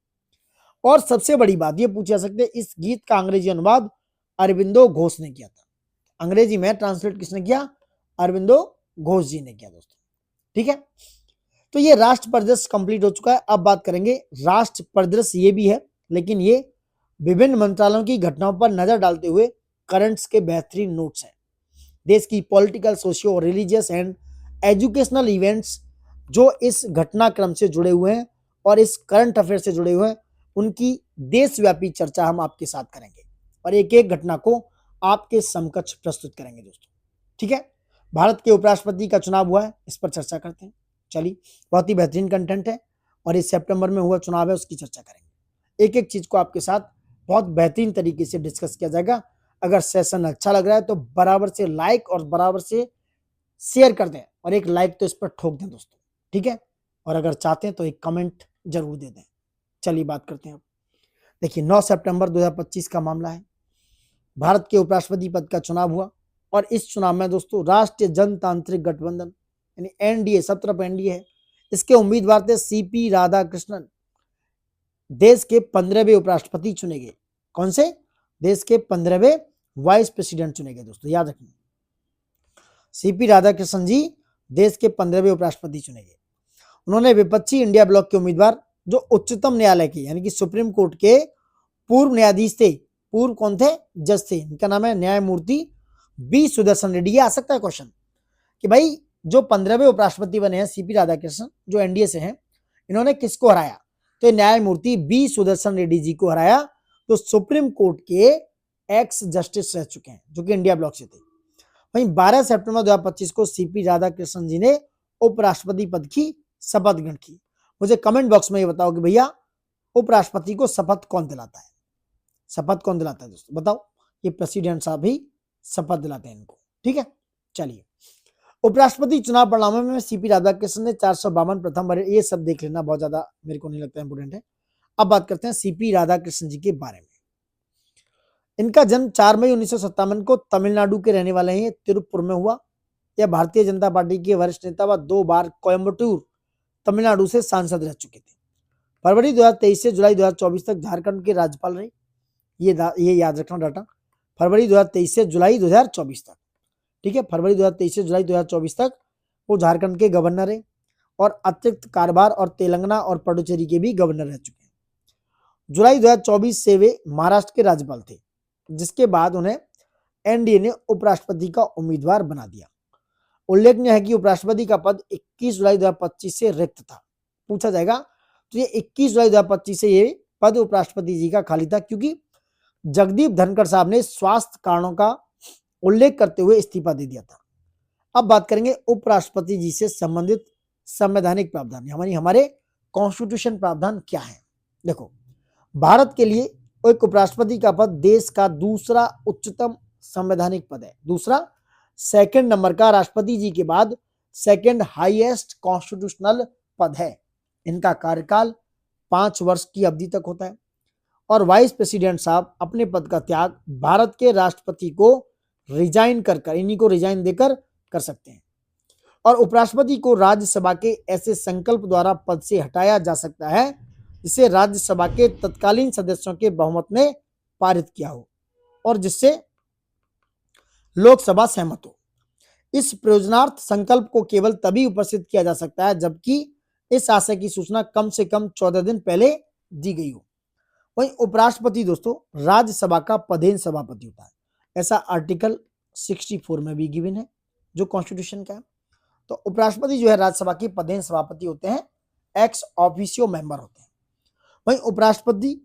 और सबसे बड़ी बात यह पूछी जा सकती है, इस गीत का अंग्रेजी अनुवाद अरविंदो घोष ने किया था। अंग्रेजी में ट्रांसलेट किसने किया, अरविंदो घोष जी ने किया दोस्तों। ठीक है, तो ये राष्ट्र परिदृश्य कंप्लीट हो चुका है। अब बात करेंगे राष्ट्र परिदृश्य, ये भी है लेकिन ये विभिन्न मंत्रालयों की घटनाओं पर नजर डालते हुए करंट्स के बेहतरीन नोट्स हैं। देश की political, socio, religious and educational events जो इस घटनाक्रम से जुड़े हुए हैं और इस करंट अफेयर से जुड़े हुए हैं, उनकी देशव्यापी चर्चा हम आपके साथ करेंगे और एक एक घटना को आपके समकक्ष प्रस्तुत करेंगे दोस्तों। ठीक है, भारत के उपराष्ट्रपति का चुनाव हुआ है, इस पर चर्चा करते हैं। चलिए, बहुत ही बेहतरीन कंटेंट है और इस सितंबर में हुआ चुनाव है, उसकी चर्चा करेंगे। एक एक चीज को आपके साथ बहुत बेहतरीन तरीके से डिस्कस किया जाएगा। अगर सेशन अच्छा लग रहा है तो बराबर से लाइक और बराबर से शेयर कर दें और एक लाइक तो इस पर ठोक दें दोस्तों। ठीक है, और अगर चाहते हैं तो एक कमेंट जरूर दे दें। चलिए बात करते हैं। देखिए, 9 सितंबर 2025 का मामला है। भारत के उपराष्ट्रपति पद का चुनाव हुआ और इस चुनाव में दोस्तों राष्ट्रीय जनतांत्रिक गठबंधन यानी एनडीए, सब तरफ एनडीए है, इसके उम्मीदवार थे सीपी राधाकृष्णन, देश के 15वें उपराष्ट्रपति चुने गए। कौन से? देश के 15वें वाइस प्रेसिडेंट चुने गए दोस्तों, याद रखना। सीपी राधाकृष्णन जी देश के 15वें उपराष्ट्रपति चुने गए। उन्होंने विपक्षी इंडिया ब्लॉक के उम्मीदवार जो उच्चतम न्यायालय के यानी कि सुप्रीम कोर्ट के पूर्व न्यायाधीश थे, पूर्व कौन थे? जज थे। इनका नाम है न्यायमूर्ति बी सुदर्शन रेड्डी। ये आ सकता है क्वेश्चन कि भाई जो 15वें उपराष्ट्रपति बने हैं सीपी राधाकृष्णन, जो एनडीए से हैं, इन्होंने किसको हराया? तो न्यायमूर्ति बी सुदर्शन रेड्डी जी को हराया, तो सुप्रीम कोर्ट के एक्स जस्टिस रह चुके हैं, जो कि इंडिया ब्लॉक से थे। वहीं 12 सितंबर 2025 को सीपी राधाकृष्णन जी ने उपराष्ट्रपति पद की शपथ ग्रहण की। मुझे कमेंट बॉक्स में ये बताओ कि भैया उपराष्ट्रपति को शपथ कौन दिलाता है? शपथ कौन दिलाता है दोस्तों, बताओ। ये प्रेसिडेंट साहब ही शपथ दिलाते हैं इनको, ठीक है। चलिए, उपराष्ट्रपति चुनाव परिणामों में सीपी राधाकृष्णन ने 452 प्रथम बार, ये सब देख लेना, बहुत ज्यादा मेरे को नहीं लगता इंपोर्टेंट है। अब बात करते हैं सीपी राधाकृष्णन जी के बारे में। इनका जन्म 4 मई 1957 को तमिलनाडु के रहने वाले हैं, तिरुपुर में हुआ। यह भारतीय जनता पार्टी के वरिष्ठ नेता व 2 बार कोयम्बटूर तमिलनाडु से सांसद रह चुके थे। फरवरी 2023 से जुलाई 2024 तक झारखंड के राज्यपाल रहे। ये याद रखना डाटा, फरवरी 2023 से जुलाई 2024 तक, ठीक है। फरवरी 2023 से जुलाई 2024 तक वो झारखंड के गवर्नर है और अतिरिक्त कारबार और तेलंगाना और पुडुचेरी के भी गवर्नर रह चुके हैं। जुलाई 2024 से वे महाराष्ट्र के राज्यपाल थे, जिसके बाद उन्हें एनडीए ने उपराष्ट्रपति का उम्मीदवार बना दिया। उल्लेखनीय है कि उपराष्ट्रपति का पद 21 जुलाई 2025 से रिक्त था। पूछा जाएगा तो ये 21 जुलाई 2025 से ये पद उपराष्ट्रपति जी का खाली था, क्योंकि जगदीप धनखड़ साहब ने स्वास्थ्य कारणों का उल्लेख करते हुए इस्तीफा दे दिया था। अब बात करेंगे उपराष्ट्रपति जी से संबंधित संवैधानिक प्रावधान, हमारे कॉन्स्टिट्यूशन प्रावधान क्या है। देखो, भारत के लिए एक उपराष्ट्रपति का पद देश का दूसरा उच्चतम संवैधानिक पद है। दूसरा, सेकंड नंबर का राष्ट्रपति जी के बाद सेकंड हाईएस्ट कॉन्स्टिट्यूशनल पद है। इनका कार्यकाल 5 वर्ष की अवधि तक होता है और वाइस प्रेसिडेंट साहब अपने पद का त्याग भारत के राष्ट्रपति को रिजाइन कर इन्हीं को रिजाइन देकर कर सकते हैं। और उपराष्ट्रपति को राज्यसभा के ऐसे संकल्प द्वारा पद से हटाया जा सकता है जिसे राज्यसभा के तत्कालीन सदस्यों के बहुमत ने पारित किया हो और जिससे लोकसभा सहमत हो। इस प्रयोजनार्थ संकल्प को केवल तभी उपस्थित किया जा सकता है जबकि इस आशय की सूचना कम से कम 14 दिन पहले दी गई हो। वहीं उपराष्ट्रपति दोस्तों राज्यसभा का पदेन सभापति होता है, ऐसा आर्टिकल 64 में भी गिवन है, जो कॉन्स्टिट्यूशन का है। तो उपराष्ट्रपति जो है राज्यसभा के पदेन सभापति होते हैं, एक्स ऑफिशियो मेंबर होते हैं। वहीं उपराष्ट्रपति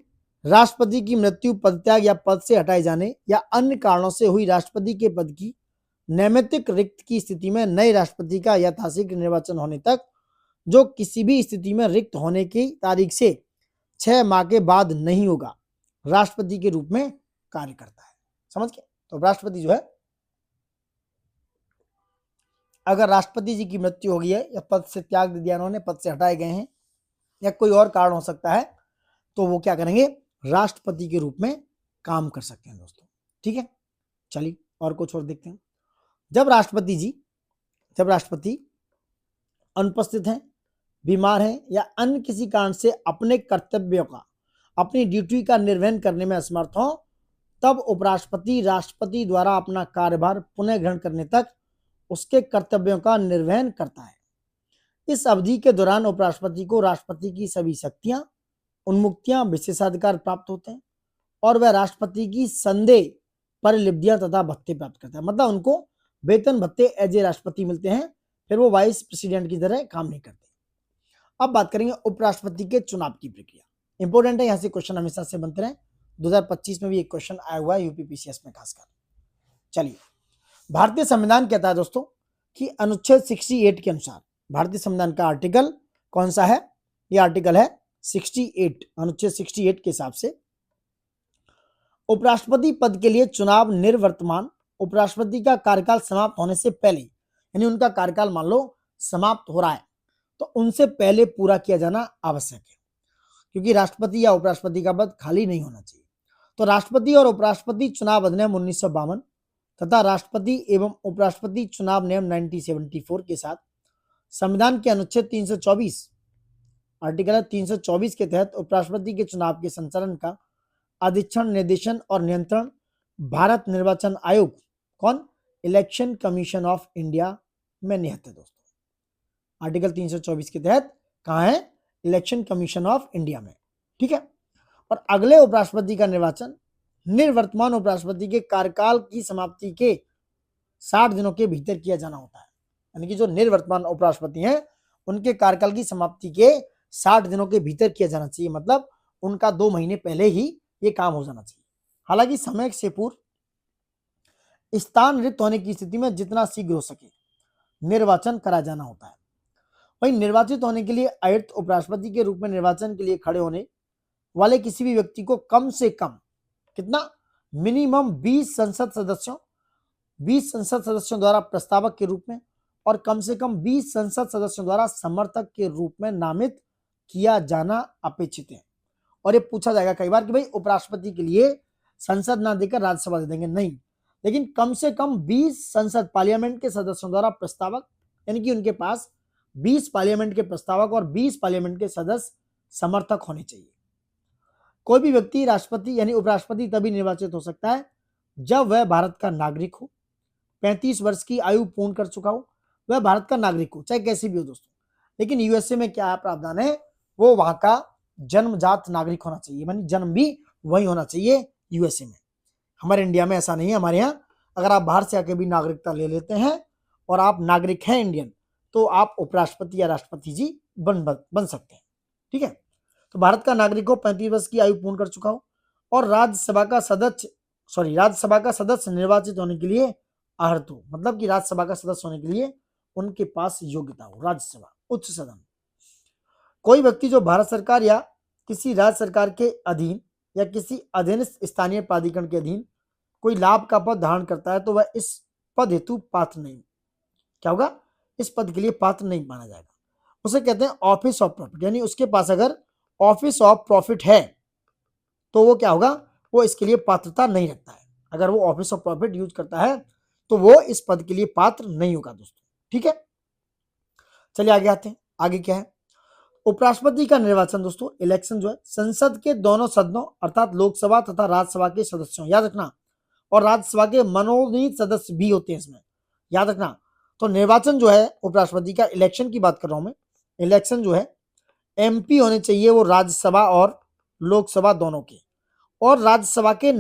राष्ट्रपति की मृत्यु, पदत्याग या पद से हटाए जाने या अन्य कारणों से हुई राष्ट्रपति के पद की नैमित्तिक रिक्त की स्थिति में नए राष्ट्रपति का यथाशीघ्र निर्वाचन होने तक, जो किसी भी स्थिति में रिक्त होने की तारीख से 6 माह के बाद नहीं होगा, राष्ट्रपति के रूप में कार्य करता है। समझ गए? तो राष्ट्रपति जो है, अगर राष्ट्रपति जी की मृत्यु हो गई है या पद से त्याग दे दिया उन्होंने, पद से हटाए गए हैं या कोई और कारण हो सकता है, तो वो क्या करेंगे, राष्ट्रपति के रूप में काम कर सकते हैं दोस्तों। ठीक है, चलिए और कुछ और देखते हैं। जब राष्ट्रपति अनुपस्थित हैं, बीमार हैं या अन्य किसी कारण से अपने कर्तव्यों का, अपनी ड्यूटी का निर्वहन करने में असमर्थ हो, तब उपराष्ट्रपति राष्ट्रपति द्वारा अपना कार्यभार पुनः ग्रहण करने तक उसके कर्तव्यों का निर्वहन करता है। इस अवधि के दौरान उपराष्ट्रपति को राष्ट्रपति की सभी शक्तियां, उन्मुक्तियां, विशेषाधिकार प्राप्त होते हैं और वह राष्ट्रपति की संदेह परिलिप्तियां तथा भत्ते प्राप्त करता है। मतलब उनको वेतन भत्ते एज ए राष्ट्रपति मिलते हैं, फिर वो वाइस प्रेसिडेंट की तरह काम नहीं करते। अब बात करेंगे उपराष्ट्रपति के चुनाव की प्रक्रिया। इंपॉर्टेंट है, यहां से क्वेश्चन हमेशा से बनते रहे। 2025 में भी एक क्वेश्चन आया हुआ है यूपीपीसीएस में खासकर। चलिए, भारतीय संविधान कहता है दोस्तों कि अनुच्छेद 68 के अनुसार, भारतीय संविधान का आर्टिकल कौन सा है, यह आर्टिकल है 68, अनुच्छेद 68 के हिसाब से उपराष्ट्रपति पद के लिए चुनाव निर्वर्तमान उपराष्ट्रपति का कार्यकाल समाप्त होने से पहले, यानी उनका कार्यकाल मान लो समाप्त हो रहा है तो उनसे पहले पूरा किया जाना आवश्यक है, क्योंकि राष्ट्रपति या उपराष्ट्रपति का पद खाली नहीं होना चाहिए। तो राष्ट्रपति और उपराष्ट्रपति चुनाव अधिनियम 1952 तथा राष्ट्रपति एवं उपराष्ट्रपति चुनाव नियम 1974 के साथ संविधान के अनुच्छेद 324 आर्टिकल है 324 के तहत उपराष्ट्रपति के चुनाव के संचालन का अधीक्षण, निर्देशन और नियंत्रण भारत निर्वाचन आयोग कौन, इलेक्शन कमीशन ऑफ इंडिया में निहित है दोस्तों। आर्टिकल 324 के तहत कहां है, इलेक्शन कमीशन ऑफ इंडिया में, ठीक है। और अगले उपराष्ट्रपति का निर्वाचन निर्वर्तमान उपराष्ट्रपति के कार्यकाल की समाप्ति के 60 दिनों के भीतर किया जाना होता है। यानी कि जो निर्वर्तमान उपराष्ट्रपति हैं उनके कार्यकाल की समाप्ति के 60 दिनों के भीतर किया जाना चाहिए, मतलब उनका 2 महीने पहले ही ये काम हो जाना चाहिए। हालांकि समय से पूर्व स्थान रिक्त होने की स्थिति में जितना शीघ्र हो सके निर्वाचन करा जाना होता है। वहीं निर्वाचित होने के लिए आयुक्त उपराष्ट्रपति के रूप में निर्वाचन के लिए खड़े होने वाले किसी भी व्यक्ति को कम से कम कितना, मिनिमम 20 संसद सदस्यों द्वारा प्रस्तावक के रूप में और कम से कम 20 संसद सदस्यों द्वारा समर्थक के रूप में नामित किया जाना अपेक्षित है। और ये पूछा जाएगा कई बार कि भाई उपराष्ट्रपति के लिए संसद ना देकर राज्यसभा दे देंगे, नहीं, लेकिन कम से कम 20 संसद पार्लियामेंट के सदस्यों द्वारा प्रस्तावक, यानी कि उनके पास 20 पार्लियामेंट के प्रस्तावक और 20 पार्लियामेंट के सदस्य समर्थक होने चाहिए। कोई भी व्यक्ति राष्ट्रपति यानी उपराष्ट्रपति तभी निर्वाचित हो सकता है जब वह भारत का नागरिक हो, 35 वर्ष की आयु पूर्ण कर चुका हो, वह भारत का नागरिक हो, चाहे कैसे भी हो दोस्तों। लेकिन यूएसए में क्या प्रावधान है, वो वहां का जन्मजात नागरिक होना चाहिए, यानी जन्म भी वही होना चाहिए यूएसए में। हमारे इंडिया में ऐसा नहीं है। हमारे यहाँ अगर आप बाहर से आके भी नागरिकता ले लेते हैं और आप नागरिक हैं इंडियन, तो आप उपराष्ट्रपति या राष्ट्रपति जी बन सकते हैं, ठीक है। तो भारत का नागरिक हो, 35 वर्ष की आयु पूर्ण कर चुका हो और राज्यसभा का सदस्य निर्वाचित होने के लिए अर्हत हो, मतलब कि राज्यसभा का सदस्य होने के लिए उनके पास योग्यता हो, राज्यसभा उच्च सदन। कोई व्यक्ति जो भारत सरकार या किसी राज्य सरकार के अधीन या किसी अधीनस्थ स्थानीय प्राधिकरण के अधीन कोई लाभ का पद धारण करता है तो वह इस पद हेतु पात्र नहीं, क्या होगा, इस पद के लिए पात्र नहीं माना जाएगा। उसे कहते हैं ऑफिस ऑफ प्रॉफिट, यानी उसके पास अगर ऑफिस ऑफ प्रॉफिट है तो वो क्या होगा, वो इसके लिए पात्रता नहीं रखता है। अगर वो ऑफिस ऑफ प्रॉफिट यूज करता है तो वो इस पद के लिए पात्र नहीं होगा दोस्तों, ठीक है। चलिए आगे आते हैं। आगे क्या है, उपराष्ट्रपति का निर्वाचन दोस्तों, इलेक्शन जो है संसद के दोनों सदनों अर्थात लोकसभा तथा राज्यसभा के सदस्यों, याद रखना, और राज्यसभा के मनोनीत सदस्य भी होते हैं इसमें, याद रखना। तो निर्वाचन जो है उपराष्ट्रपति का, इलेक्शन की बात कर रहा हूं मैं, इलेक्शन जो है एमपी होने चाहिए वो राज्यसभा और लोकसभा दोनों के, और राज्यसभा के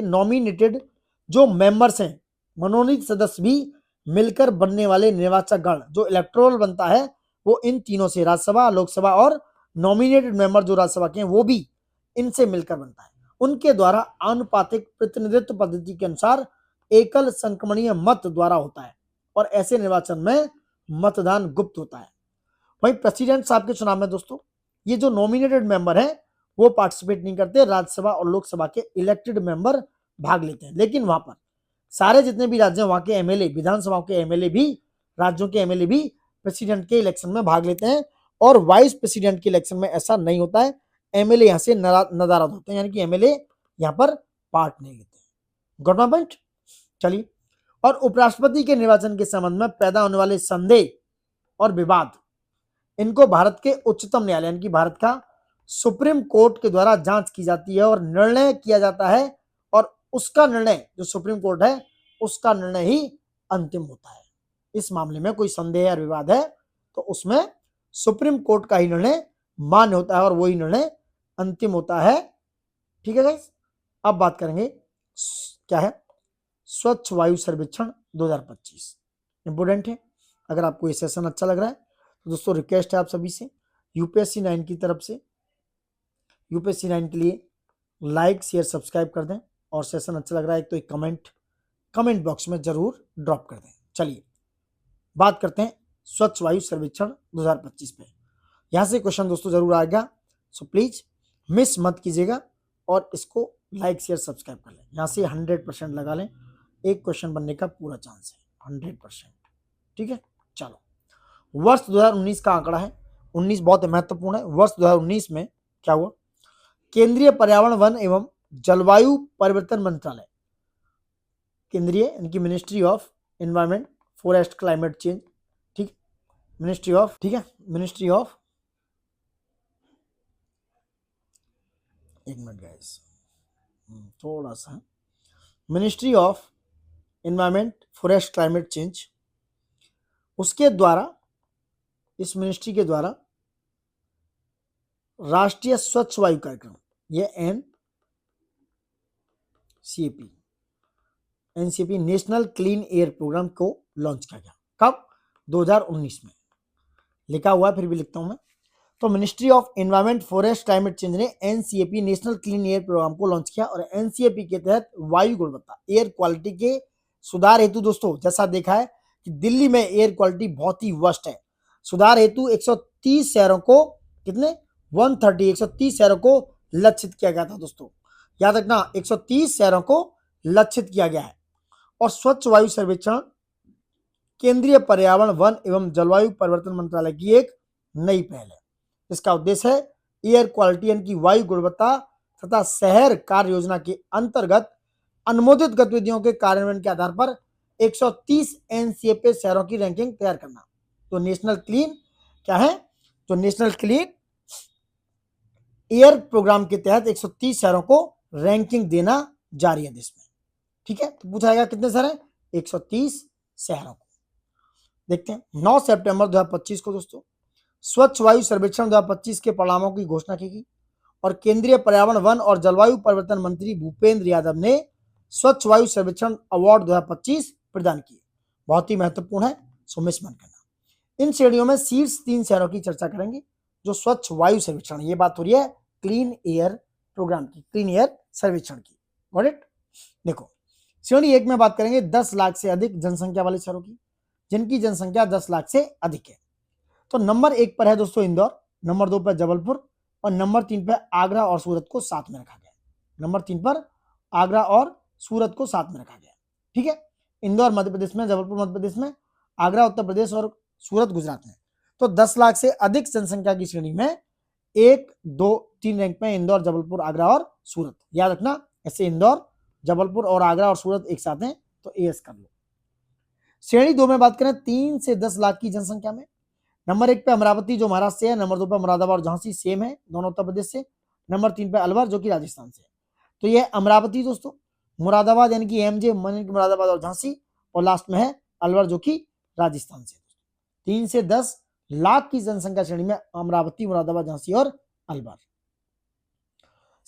नॉमिनेटेड जो मेंबर्स हैं, मनोनीत सदस्य भी मिलकर बनने वाले निर्वाचक गण, जो इलेक्टोरल बनता है वो इन तीनों से, राज्यसभा, लोकसभा और नॉमिनेटेड मेंबर जो राज्यसभा के हैं वो भी इनसे मिलकर बनता है। उनके द्वारा आनुपातिक प्रतिनिधित्व पद्धति के अनुसार एकल संक्रमणीय मत द्वारा होता है और ऐसे निर्वाचन में मतदान गुप्त होता है। वहीं प्रेसिडेंट साहब के चुनाव में दोस्तों ये जो नॉमिनेटेड मेंबर हैं वो पार्टिसिपेट नहीं करते, राज्यसभा और लोकसभा के इलेक्टेड मेंबर भाग लेते हैं। लेकिन वहां पर सारे जितने भी राज्य हैं वहां के एमएलए, विधानसभाओं के एमएलए भी, राज्यों के एमएलए भी प्रेसिडेंट के इलेक्शन में भाग लेते हैं, और वाइस प्रेसिडेंट के इलेक्शन में ऐसा नहीं होता है। एमएलए यहां से नदारद होते हैं, यानी कि एमएलए यहां पर पार्ट नहीं लेते हैं। Got my point. चलिए, और उपराष्ट्रपति के निर्वाचन के संबंध में पैदा होने वाले संदेह और विवाद, इनको भारत के उच्चतम न्यायालय यानी कि भारत का सुप्रीम कोर्ट के द्वारा जांच की जाती है और निर्णय किया जाता है, और उसका निर्णय, जो सुप्रीम कोर्ट है उसका निर्णय ही अंतिम होता है। इस मामले में कोई संदेह या विवाद है तो उसमें सुप्रीम कोर्ट का ही निर्णय मान्य होता है और वही निर्णय अंतिम होता है, ठीक है गाइस। अब बात करेंगे क्या है, स्वच्छ वायु सर्वेक्षण 2025 इंपोर्टेंट है। अगर आपको ये सेशन अच्छा लग रहा है तो दोस्तों रिक्वेस्ट है आप सभी से, यूपीएससी 9 की तरफ से, यूपीएससी 9 के लिए लाइक शेयर सब्सक्राइब कर दें, और सेशन अच्छा लग रहा है तो एक कमेंट बॉक्स में जरूर ड्रॉप कर दें। चलिए बात करते हैं स्वच्छ वायु सर्वेक्षण 2025 पे। यहाँ से क्वेश्चन दोस्तों जरूर आएगा, सो प्लीज मिस मत कीजिएगा और इसको लाइक शेयर सब्सक्राइब कर लें। यहाँ से 100% लगा लें, एक क्वेश्चन बनने का पूरा चांस है 100%, ठीक है। चलो, वर्ष 2019 का आंकड़ा है, 19 बहुत महत्वपूर्ण है। वर्ष 2019 में क्या हुआ, केंद्रीय पर्यावरण वन एवं जलवायु परिवर्तन मंत्रालय, केंद्रीय यानी कि ministry of environment forest climate change, ठीक, मिनिस्ट्री ऑफ, ठीक है, मिनिस्ट्री ऑफ, एक मिनट गाइस, थोड़ा सा, ministry of environment forest climate change, उसके द्वारा, इस मिनिस्ट्री के द्वारा राष्ट्रीय स्वच्छ वायु कार्यक्रम, ये NCP national clean air programme को लॉन्च किया गया। कब? 2019 में। लिखा हुआ है, फिर भी लिखता हूं मैं। तो ministry of environment forest climate change ने NCAP national clean air programme को लॉन्च किया, और एनसीएपी के तहत वायु गुणवत्ता, एयर क्वालिटी के सुधार हेतु दोस्तों, जैसा देखा है कि दिल्ली में एयर क्वालिटी बहुत ही वर्स्ट है, सुधार हेतु 130 शहरों को, कितने, 130 शहरों को लक्षित किया गया था दोस्तों, याद रखना, 130 शहरों को लक्षित किया गया है। और स्वच्छ वायु सर्वेक्षण केंद्रीय पर्यावरण, वन एवं जलवायु परिवर्तन मंत्रालय की एक नई पहल है। इसका उद्देश्य है एयर क्वालिटी यानी कि वायु गुणवत्ता तथा शहर कार्य योजना के अंतर्गत अनुमोदित गतिविधियों के कार्यान्वयन के आधार पर 130 एनसीएपी शहरों की रैंकिंग तैयार करना। तो नेशनल क्लीन क्या है? तो नेशनल क्लीन एयर प्रोग्राम के तहत 130 शहरों को रैंकिंग देना जारी है देश में, ठीक है। तो पूछा जाएगा कितने शहर हैं? 130 शहरों को। देखते हैं 9 सितंबर 2025 को दोस्तों स्वच्छ वायु सर्वेक्षण 2025 के परिणामों की घोषणा की गई, और केंद्रीय पर्यावरण, वन और जलवायु परिवर्तन मंत्री भूपेंद्र यादव ने स्वच्छ वायु सर्वेक्षण अवार्ड 2025 प्रदान किए। बहुत ही महत्वपूर्ण है, सो मिस मत करना। इन श्रेणियों में शीर्ष 3 शहरों की चर्चा करेंगे जो स्वच्छ वायु सर्वेक्षण, ये बात हो रही है क्लीन एयर प्रोग्राम की, क्लीन एयर सर्वेक्षण की। Got it? देखो, श्रेणी 1 में बात करेंगे 10 लाख से अधिक जनसंख्या वाले शहरों की, जिनकी जनसंख्या 10 लाख से अधिक है। तो नंबर 1 पर है दोस्तों इंदौर, नंबर 2 पर जबलपुर, और नंबर 3 पर आगरा और सूरत को साथ में रखा गया। नंबर 3 पर आगरा और सूरत को साथ में रखा गया, ठीक है। इंदौर मध्य प्रदेश में, जबलपुर मध्य प्रदेश में, आगरा उत्तर प्रदेश और सूरत गुजरात में। तो 10 लाख से अधिक जनसंख्या की श्रेणी में 1, 2, 3 रैंक में इंदौर, जबलपुर, आगरा और सूरत। याद रखना, ऐसे इंदौर, जबलपुर और आगरा और सूरत एक साथ हैं, तो एएस कर लो। श्रेणी 2 में बात करें 3 से 10 लाख की जनसंख्या में, नंबर 1 पे अमरावती जो महाराष्ट्र से है, नंबर 2 पे मुरादाबाद और झांसी सेम है, दोनों उत्तर प्रदेश से, नंबर 3 पे अलवर जो कि राजस्थान से है। तो ये अमरावती दोस्तों, मुरादाबाद यानी कि एमजे मुरादाबाद और झांसी, और लास्ट में है अलवर जो कि राजस्थान से। 3 से 10 लाख की जनसंख्या श्रेणी में अमरावती, मुरादाबाद, झांसी और अलवर।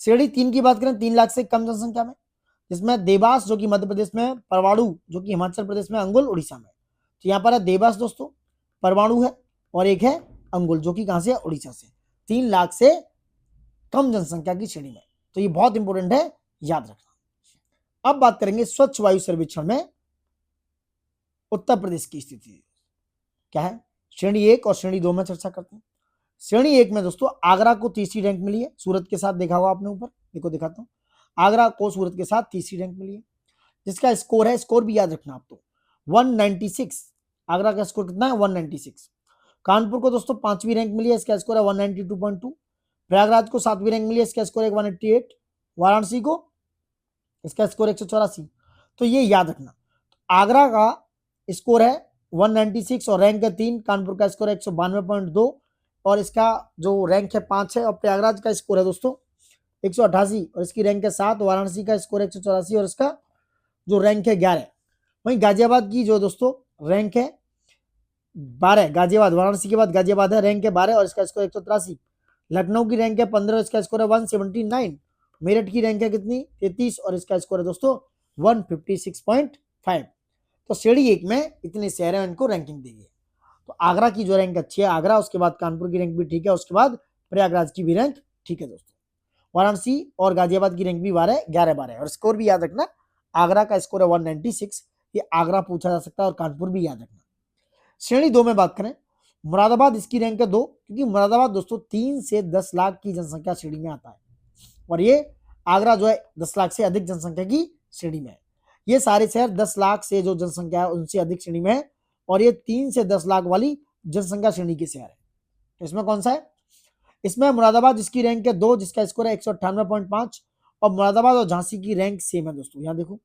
श्रेणी 3 की बात करें 3 लाख से कम जनसंख्या में, जिसमें देवास जो कि मध्य प्रदेश में, परवाणु जो कि हिमाचल प्रदेश में, अंगुल उड़ीसा में। तो यहाँ पर है देवास दोस्तों, परवाणु है, और एक है अंगुल जो कि कहां से है? उड़ीसा से। 3 लाख से कम जनसंख्या की श्रेणी में, तो ये बहुत इंपॉर्टेंट है, याद रखना। अब बात करेंगे स्वच्छ वायु सर्वेक्षण में उत्तर प्रदेश की स्थिति क्या है। श्रेणी 1 और श्रेणी 2 में चर्चा करते हैं। श्रेणी 1 में दोस्तों आगरा को तीसरी रैंक मिली है, सूरत के साथ, देखा होगा आपने ऊपर, देखो दिखाता हूं, आगरा को सूरत के साथ तीसरी रैंक मिली है, जिसका स्कोर है, स्कोर भी याद रखना आप, तो 196। आगरा का स्कोर कितना है? 196। कानपुर को दोस्तों 5वीं रैंक मिली है, इसका स्कोर है 192.2। प्रयागराज को 7वीं रैंक मिली है, इसका स्कोर है 188। वाराणसी को इसका स्कोर 184। तो ये याद रखना, आगरा का स्कोर है 196 और रैंक है 3, कानपुर का स्कोर है 192.2 और इसका जो रैंक है 5 है, और प्रयागराज का स्कोर है दोस्तों 188 और इसकी रैंक है 7। वाराणसी का स्कोर 184 और इसका जो रैंक है 11। वहीं गाजियाबाद की जो दोस्तों रैंक है 12, गाजियाबाद, वाराणसी के बाद गाजियाबाद है, रैंक है 12 और इसका स्कोर 183। लखनऊ की रैंक है 15, इसका स्कोर है 179। मेरठ की रैंक है कितनी? 33 और इसका स्कोर है दोस्तों 156.5। तो श्रेणी 1 में इतने शहर हैं, इनको रैंकिंग दी है। तो आगरा की जो रैंक अच्छी है आगरा, उसके बाद कानपुर की रैंक भी ठीक है, उसके बाद प्रयागराज की भी रैंक ठीक है दोस्तों। वाराणसी और गाजियाबाद की रैंक भी 11-12 और स्कोर भी याद रखना, आगरा का स्कोर है 196, ये आगरा पूछा जा सकता है, और कानपुर भी याद रखना। श्रेणी 2 में बात करें मुरादाबाद, इसकी रैंक है 2, क्योंकि मुरादाबाद दोस्तों 3 से 10 लाख की जनसंख्या श्रेणी में आता है, और ये आगरा जो है 10 लाख से अधिक जनसंख्या की श्रेणी में है। ये सारे शहर 10 लाख से जो जनसंख्या है उनसे अधिक श्रेणी में है, और ये 3 से 10 लाख वाली जनसंख्या श्रेणी के शहर है। तो इसमें कौन सा है? इसमें मुरादाबाद, जिसकी रैंक है 2, जिसका स्कोर है 198.5, और मुरादाबाद और झांसी की रैंक सेम है दोस्तों। यहाँ देखो,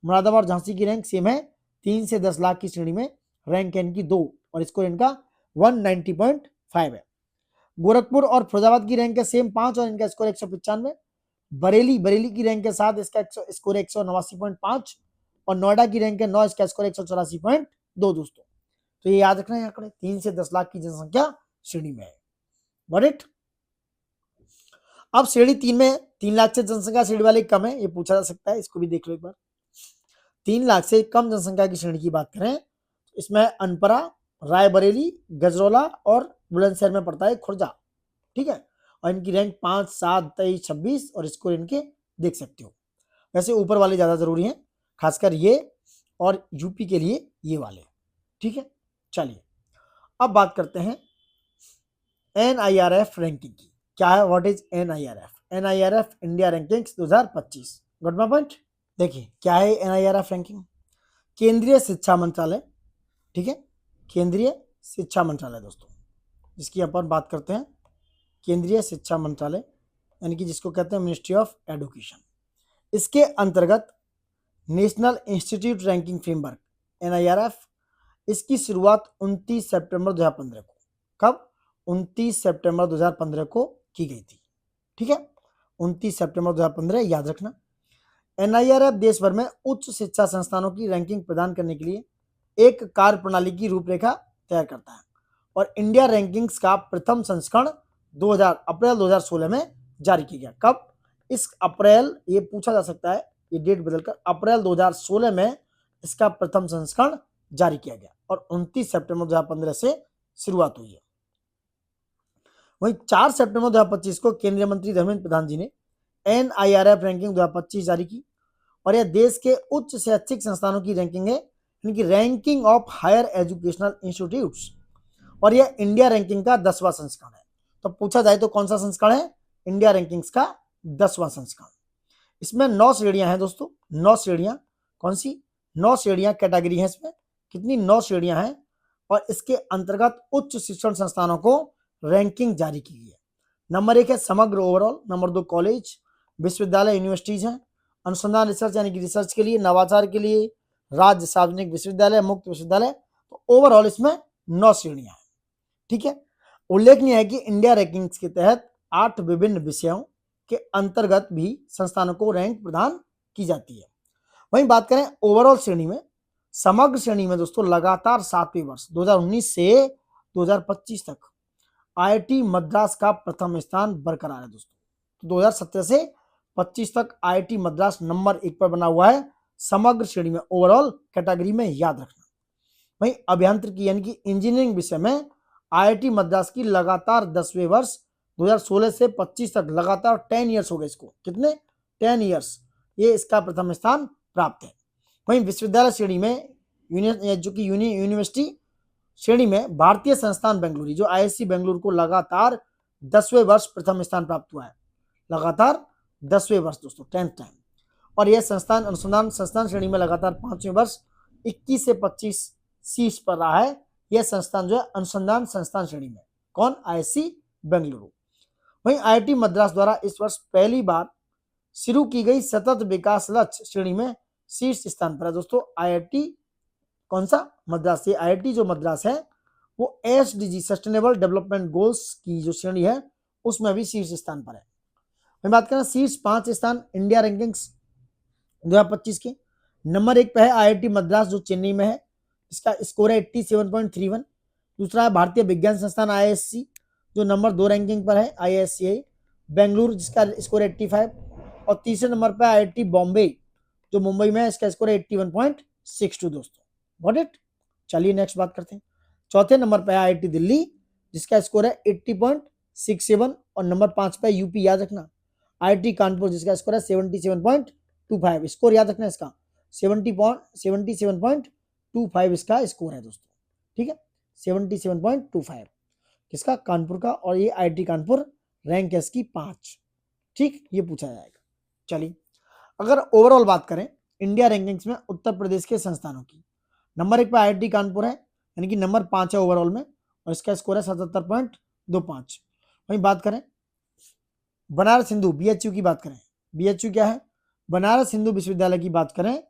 मुरादाबाद और झांसी की रैंक सेम है, 3 से 10 लाख की श्रेणी में रैंक है इनकी 2 और स्कोर इनका 190.5 है। गोरखपुर और फिरोजाबाद की रैंक है सेम 5 और इनका स्कोर 195। बरेली की रैंक है 7, इसका स्कोर 189.5 और नोएडा की रैंक है 9, इसका स्कोर 184.2 दोस्तों। तो ये याद रखना है आंकड़े 3 से 10 लाख की जनसंख्या श्रेणी में है। Got it. अब श्रेणी 3 में 3 लाख से जनसंख्या श्रेणी वाले कम है, ये पूछा जा सकता है, इसको भी देख लो एक बार। 3 लाख से कम जनसंख्या की श्रेणी की बात करें, इसमें अनपरा, रायबरेली, गजरौला और बुलंदशहर में पड़ता है खुर्जा। ठीक है, और इनकी रैंक 5, 7, 23, 26 और स्कोर इनके देख सकते हो। वैसे ऊपर वाले ज्यादा जरूरी हैं, खासकर ये और यूपी के लिए ये वाले। ठीक है, चलिए अब बात करते हैं NIRF रैंकिंग की। क्या है, what is NIRF? NIRF India rankings 2025। Good my point. देखिए क्या है NIRF रैंकिंग। केंद्रीय शिक्षा मंत्रालय, ठीक है, केंद्रीय शिक्षा मंत्रालय दोस्तों, जिसकी अपन बात करते हैं केंद्रीय शिक्षा मंत्रालय, यानी कि जिसको कहते हैं मिनिस्ट्री ऑफ एजुकेशन। इसके अंतर्गत national institute ranking framework NIRF, इसकी शुरुआत 29 सितंबर 2015 को, कब? 29 सितंबर 2015 को की गई थी। ठीक है, 29 सितंबर 2015 याद रखना। NIRF देश भर में उच्च शिक्षा संस्थानों की रैंकिंग प्रदान करने के लिए एक कार्य प्रणाली की रूपरेखा तैयार करता है और इंडिया रैंकिंग्स का प्रथम संस्करण अप्रैल 2016 में जारी किया गया। कब? इस अप्रैल, ये पूछा जा सकता है, ये डेट बदलकर अप्रैल 2016 में इसका प्रथम संस्करण जारी किया गया और 29 सितंबर 2015 से शुरुआत हुई है। वहीं 4 सितंबर 2025 को केंद्रीय मंत्री धर्मेंद्र प्रधान जी ने NIRF रैंकिंग 2025 जारी की और यह देश के उच्च शैक्षिक संस्थानों की रैंकिंग है, यानी कि ranking of higher educational institutes, और यह इंडिया रैंकिंग का 10वां संस्करण है। तो पूछा जाए तो कौन सा संस्करण है? इंडिया रैंकिंग्स का 10वां संस्करण। इसमें 9 श्रेणियां हैं दोस्तों, 9 श्रेणियां। कौन सी? 9 श्रेणियां, कैटेगरी है इसमें। कितनी? 9 श्रेणियां हैं और इसके अंतर्गत उच्च शिक्षण संस्थानों को रैंकिंग जारी की गई है। नंबर 1 है समग्र ओवरऑल, नंबर 2 कॉलेज, विश्वविद्यालय, यूनिवर्सिटीज हैं, अनुसंधान रिसर्च यानी कि रिसर्च के लिए, नवाचार के लिए, राज्य सार्वजनिक विश्वविद्यालय, मुक्त विश्वविद्यालय। तो ओवरऑल इसमें 9 श्रेणियां हैं। ठीक है, उल्लेखनीय है कि इंडिया रैंकिंग्स के तहत 8 विभिन्न विषयों के अंतर्गत भी संस्थानों को रैंक प्रदान की जाती है। वहीं बात करें ओवरऑल श्रेणी में, समग्र श्रेणी में दोस्तों लगातार 7वें वर्ष 2019 से 2025 तक IIT मद्रास का प्रथम स्थान बरकरार है दोस्तों। 2017 से 25 तक IIT मद्रास नंबर 1 पर बना हुआ है समग्र श्रेणी में, ओवरऑल कैटेगरी में, याद रखना। वहीं अभियांत्रिकी यानी कि इंजीनियरिंग विषय में IIT मद्रास की लगातार 10वें वर्ष 2016 से 25 तक लगातार 10 ईयर्स हो गए इसको। कितने? 10 ईयर्स, ये इसका प्रथम स्थान प्राप्त है। वहीं विश्वविद्यालय श्रेणी में जो कि यूनिवर्सिटी श्रेणी में भारतीय संस्थान बेंगलुरु, जो ISC बेंगलुरु को लगातार 10वें वर्ष प्रथम स्थान प्राप्त हुआ है, लगातार 10वें वर्ष दोस्तों, 10th टाइम। और यह संस्थान अनुसंधान संस्थान श्रेणी में लगातार 5वें वर्ष 21 से 25 शीर्ष पर रहा है। यह संस्थान जो है अनुसंधान संस्थान श्रेणी में, कौन? ISC बेंगलुरु। वहीं IIT मद्रास द्वारा इस वर्ष पहली बार शुरू की गई सतत विकास लक्ष्य श्रेणी में शीर्ष स्थान पर है दोस्तों। IIT कौन सा? मद्रास। ये IIT जो मद्रास है वो SDG सस्टेनेबल डेवलपमेंट गोल्स की जो श्रेणी है उसमें भी शीर्ष स्थान पर है। मैं बात करें शीर्ष 5 स्थान इंडिया रैंकिंग्स 2025 के, नंबर 1 पे है IIT मद्रास जो चेन्नई में है, इसका स्कोर है 87.31। दूसरा है भारतीय विज्ञान संस्थान IISc जो नंबर 2 रैंकिंग पर है, IISc बेंगलुरु जिसका स्कोर 85। और तीसरे नंबर पर IIT बॉम्बे जो मुंबई में है, इसका स्कोर है 81.62 दोस्तों। Got it. चलिए नेक्स्ट बात करते हैं। चौथे नंबर पर है IIT दिल्ली जिसका स्कोर है 80.67 और नंबर 5 पे यूपी, याद रखना। IIT कानपुर जिसका स्कोर है 77.25, स्कोर याद रखना इसका 77.25 इसका स्कोर है दोस्तों। ठीक है, 77.25 किसका? कानपुर का। और ये IIT कानपुर रैंक है इसकी 5। ठीक, ये पूछा जाएगा। चलिए अगर ओवरऑल बात करें इंडिया रैंकिंग्स में उत्तर प्रदेश के संस्थानों की, नंबर 1 पर IIT कानपुर है, यानी कि नंबर 5 है ओवरऑल में और इसका स्कोर है 77.25। वहीं बात करें बनारस हिंदू BHU की बात करें, BHU क्या है? बनारस हिंदू विश्वविद्यालय की बात करें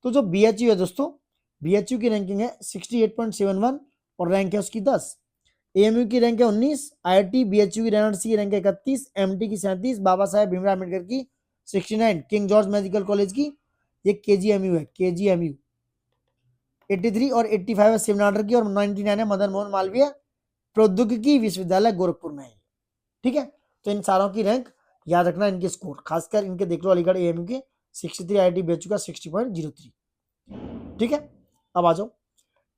तो जो BHU है दोस्तों, BHU की रैंकिंग है 68.71 और रैंक है उसकी 10। एएमयू की रैंक है 19, आईआईटी बीएचयू की रैंक की रैंक है 31, एमटी की 37, बाबा साहेब भीमराव अम्बेडकर की 69, किंग जॉर्ज मेडिकल कॉलेज की ये केजीएमयू है, केजीएमयू 83 और 85 है शिवनाडर की, और 99 है मदन मोहन मालवीय प्रौद्योगिकी विश्वविद्यालय गोरखपुर में है। ठीक है, तो इन सारों की रैंक याद रखना, इनके स्कोर खासकर इनके देख लो, अलीगढ़ एएमयू के 63, आईआईटी बीएचयू का 60.03। ठीक है, अब आ जाओ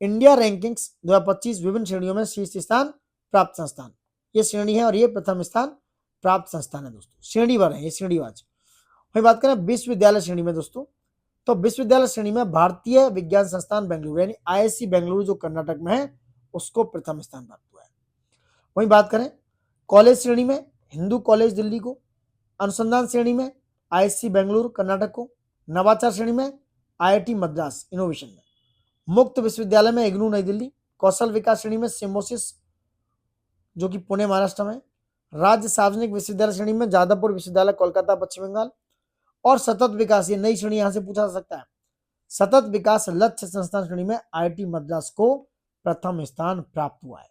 इंडिया रैंकिंग्स 2025 विभिन्न श्रेणियों में शीर्ष स्थान प्राप्त संस्थान, ये श्रेणी है और ये प्रथम स्थान प्राप्त संस्थान है दोस्तों, श्रेणीवार है ये, श्रेणीवार। वही बात करें विश्वविद्यालय श्रेणी में दोस्तों, तो विश्वविद्यालय श्रेणी में भारतीय विज्ञान संस्थान बेंगलुरु यानी आईआईसी बेंगलुरु जो कर्नाटक में है उसको प्रथम स्थान प्राप्त हुआ है। वही बात करें कॉलेज श्रेणी में हिंदू कॉलेज दिल्ली को, अनुसंधान श्रेणी में आईआईसी बेंगलुरु कर्नाटक को, नवाचार श्रेणी में आईआईटी मद्रास इनोवेशन में, मुक्त विश्वविद्यालय में इग्नू नई दिल्ली, कौशल विकास श्रेणी में सिम्बोसिस जो कि पुणे महाराष्ट्र में, राज्य सार्वजनिक विश्वविद्यालय श्रेणी में जादवपुर विश्वविद्यालय कोलकाता पश्चिम बंगाल, और सतत विकास ये नई श्रेणी यहां से पूछा जा सकता है, सतत विकास लक्ष्य संस्थान श्रेणी में आईआईटी मद्रास को प्रथम स्थान प्राप्त हुआ है।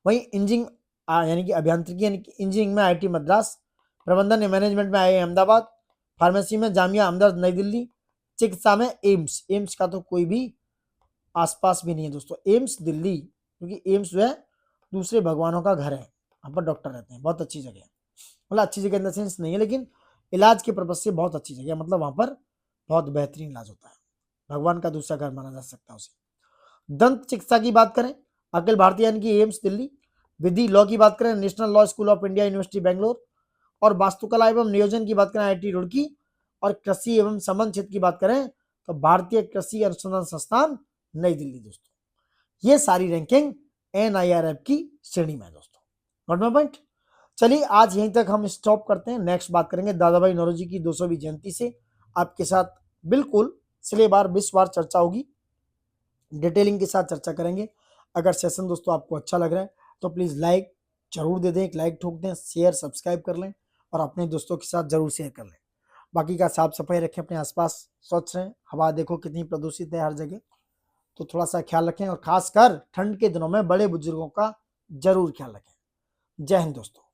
वहीं इंजीनियरिंग यानी कि अभियांत्रिकी यानी कि इंजीनियरिंग में आईआईटी मद्रास, प्रबंधन या मैनेजमेंट में आईआईएम अहमदाबाद, फार्मेसी में जामिया हमदर्द नई दिल्ली, चिकित्सा में एम्स, एम्स का तो कोई भी आसपास भी नहीं है दोस्तों, एम्स दिल्ली, क्योंकि एम्स जो है दूसरे भगवानों का घर है, वहां पर डॉक्टर रहते हैं, बहुत अच्छी जगह है, मतलब अच्छी जगह इन द सेंस नहीं है लेकिन इलाज के पर्पज से बहुत अच्छी जगह है, मतलब वहां पर बहुत बेहतरीन इलाज होता है, भगवान का दूसरा घर माना जा सकता है उसे। दंत चिकित्सा की बात करें अखिल भारतीय यानी कि एम्स दिल्ली, विधि लॉ की बात करें national law school of India university Bangalore, और वास्तुकला एवं नियोजन की बात करें आईआईटी रुड़की, और कृषि एवं संबंध क्षेत्र की बात करें तो भारतीय कृषि अनुसंधान संस्थान नई दिल्ली। दोस्तों ये सारी रैंकिंग एनआईआरएफ की श्रेणी में है दोस्तों, नोट माय पॉइंट। चलिए आज यहीं तक हम स्टॉप करते हैं, नेक्स्ट बात करेंगे दादा भाई नौरोजी की 200वीं जयंती से आपके साथ बिल्कुल सिलेबार 20 बार चर्चा होगी, डिटेलिंग के साथ चर्चा करेंगे। अगर सेशन दोस्तों आपको अच्छा लग रहा है तो प्लीज लाइक जरूर दे दें, एक लाइक ठोक दें, शेयर सब्सक्राइब कर लें और अपने दोस्तों के साथ जरूर शेयर कर लें। बाकी का साफ सफाई रखें, अपने आसपास स्वच्छ रहें, हवा देखो कितनी प्रदूषित है हर जगह, तो थोड़ा सा ख्याल रखें, और खासकर ठंड के दिनों में बड़े बुजुर्गों का जरूर ख्याल रखें। जय हिंद दोस्तों।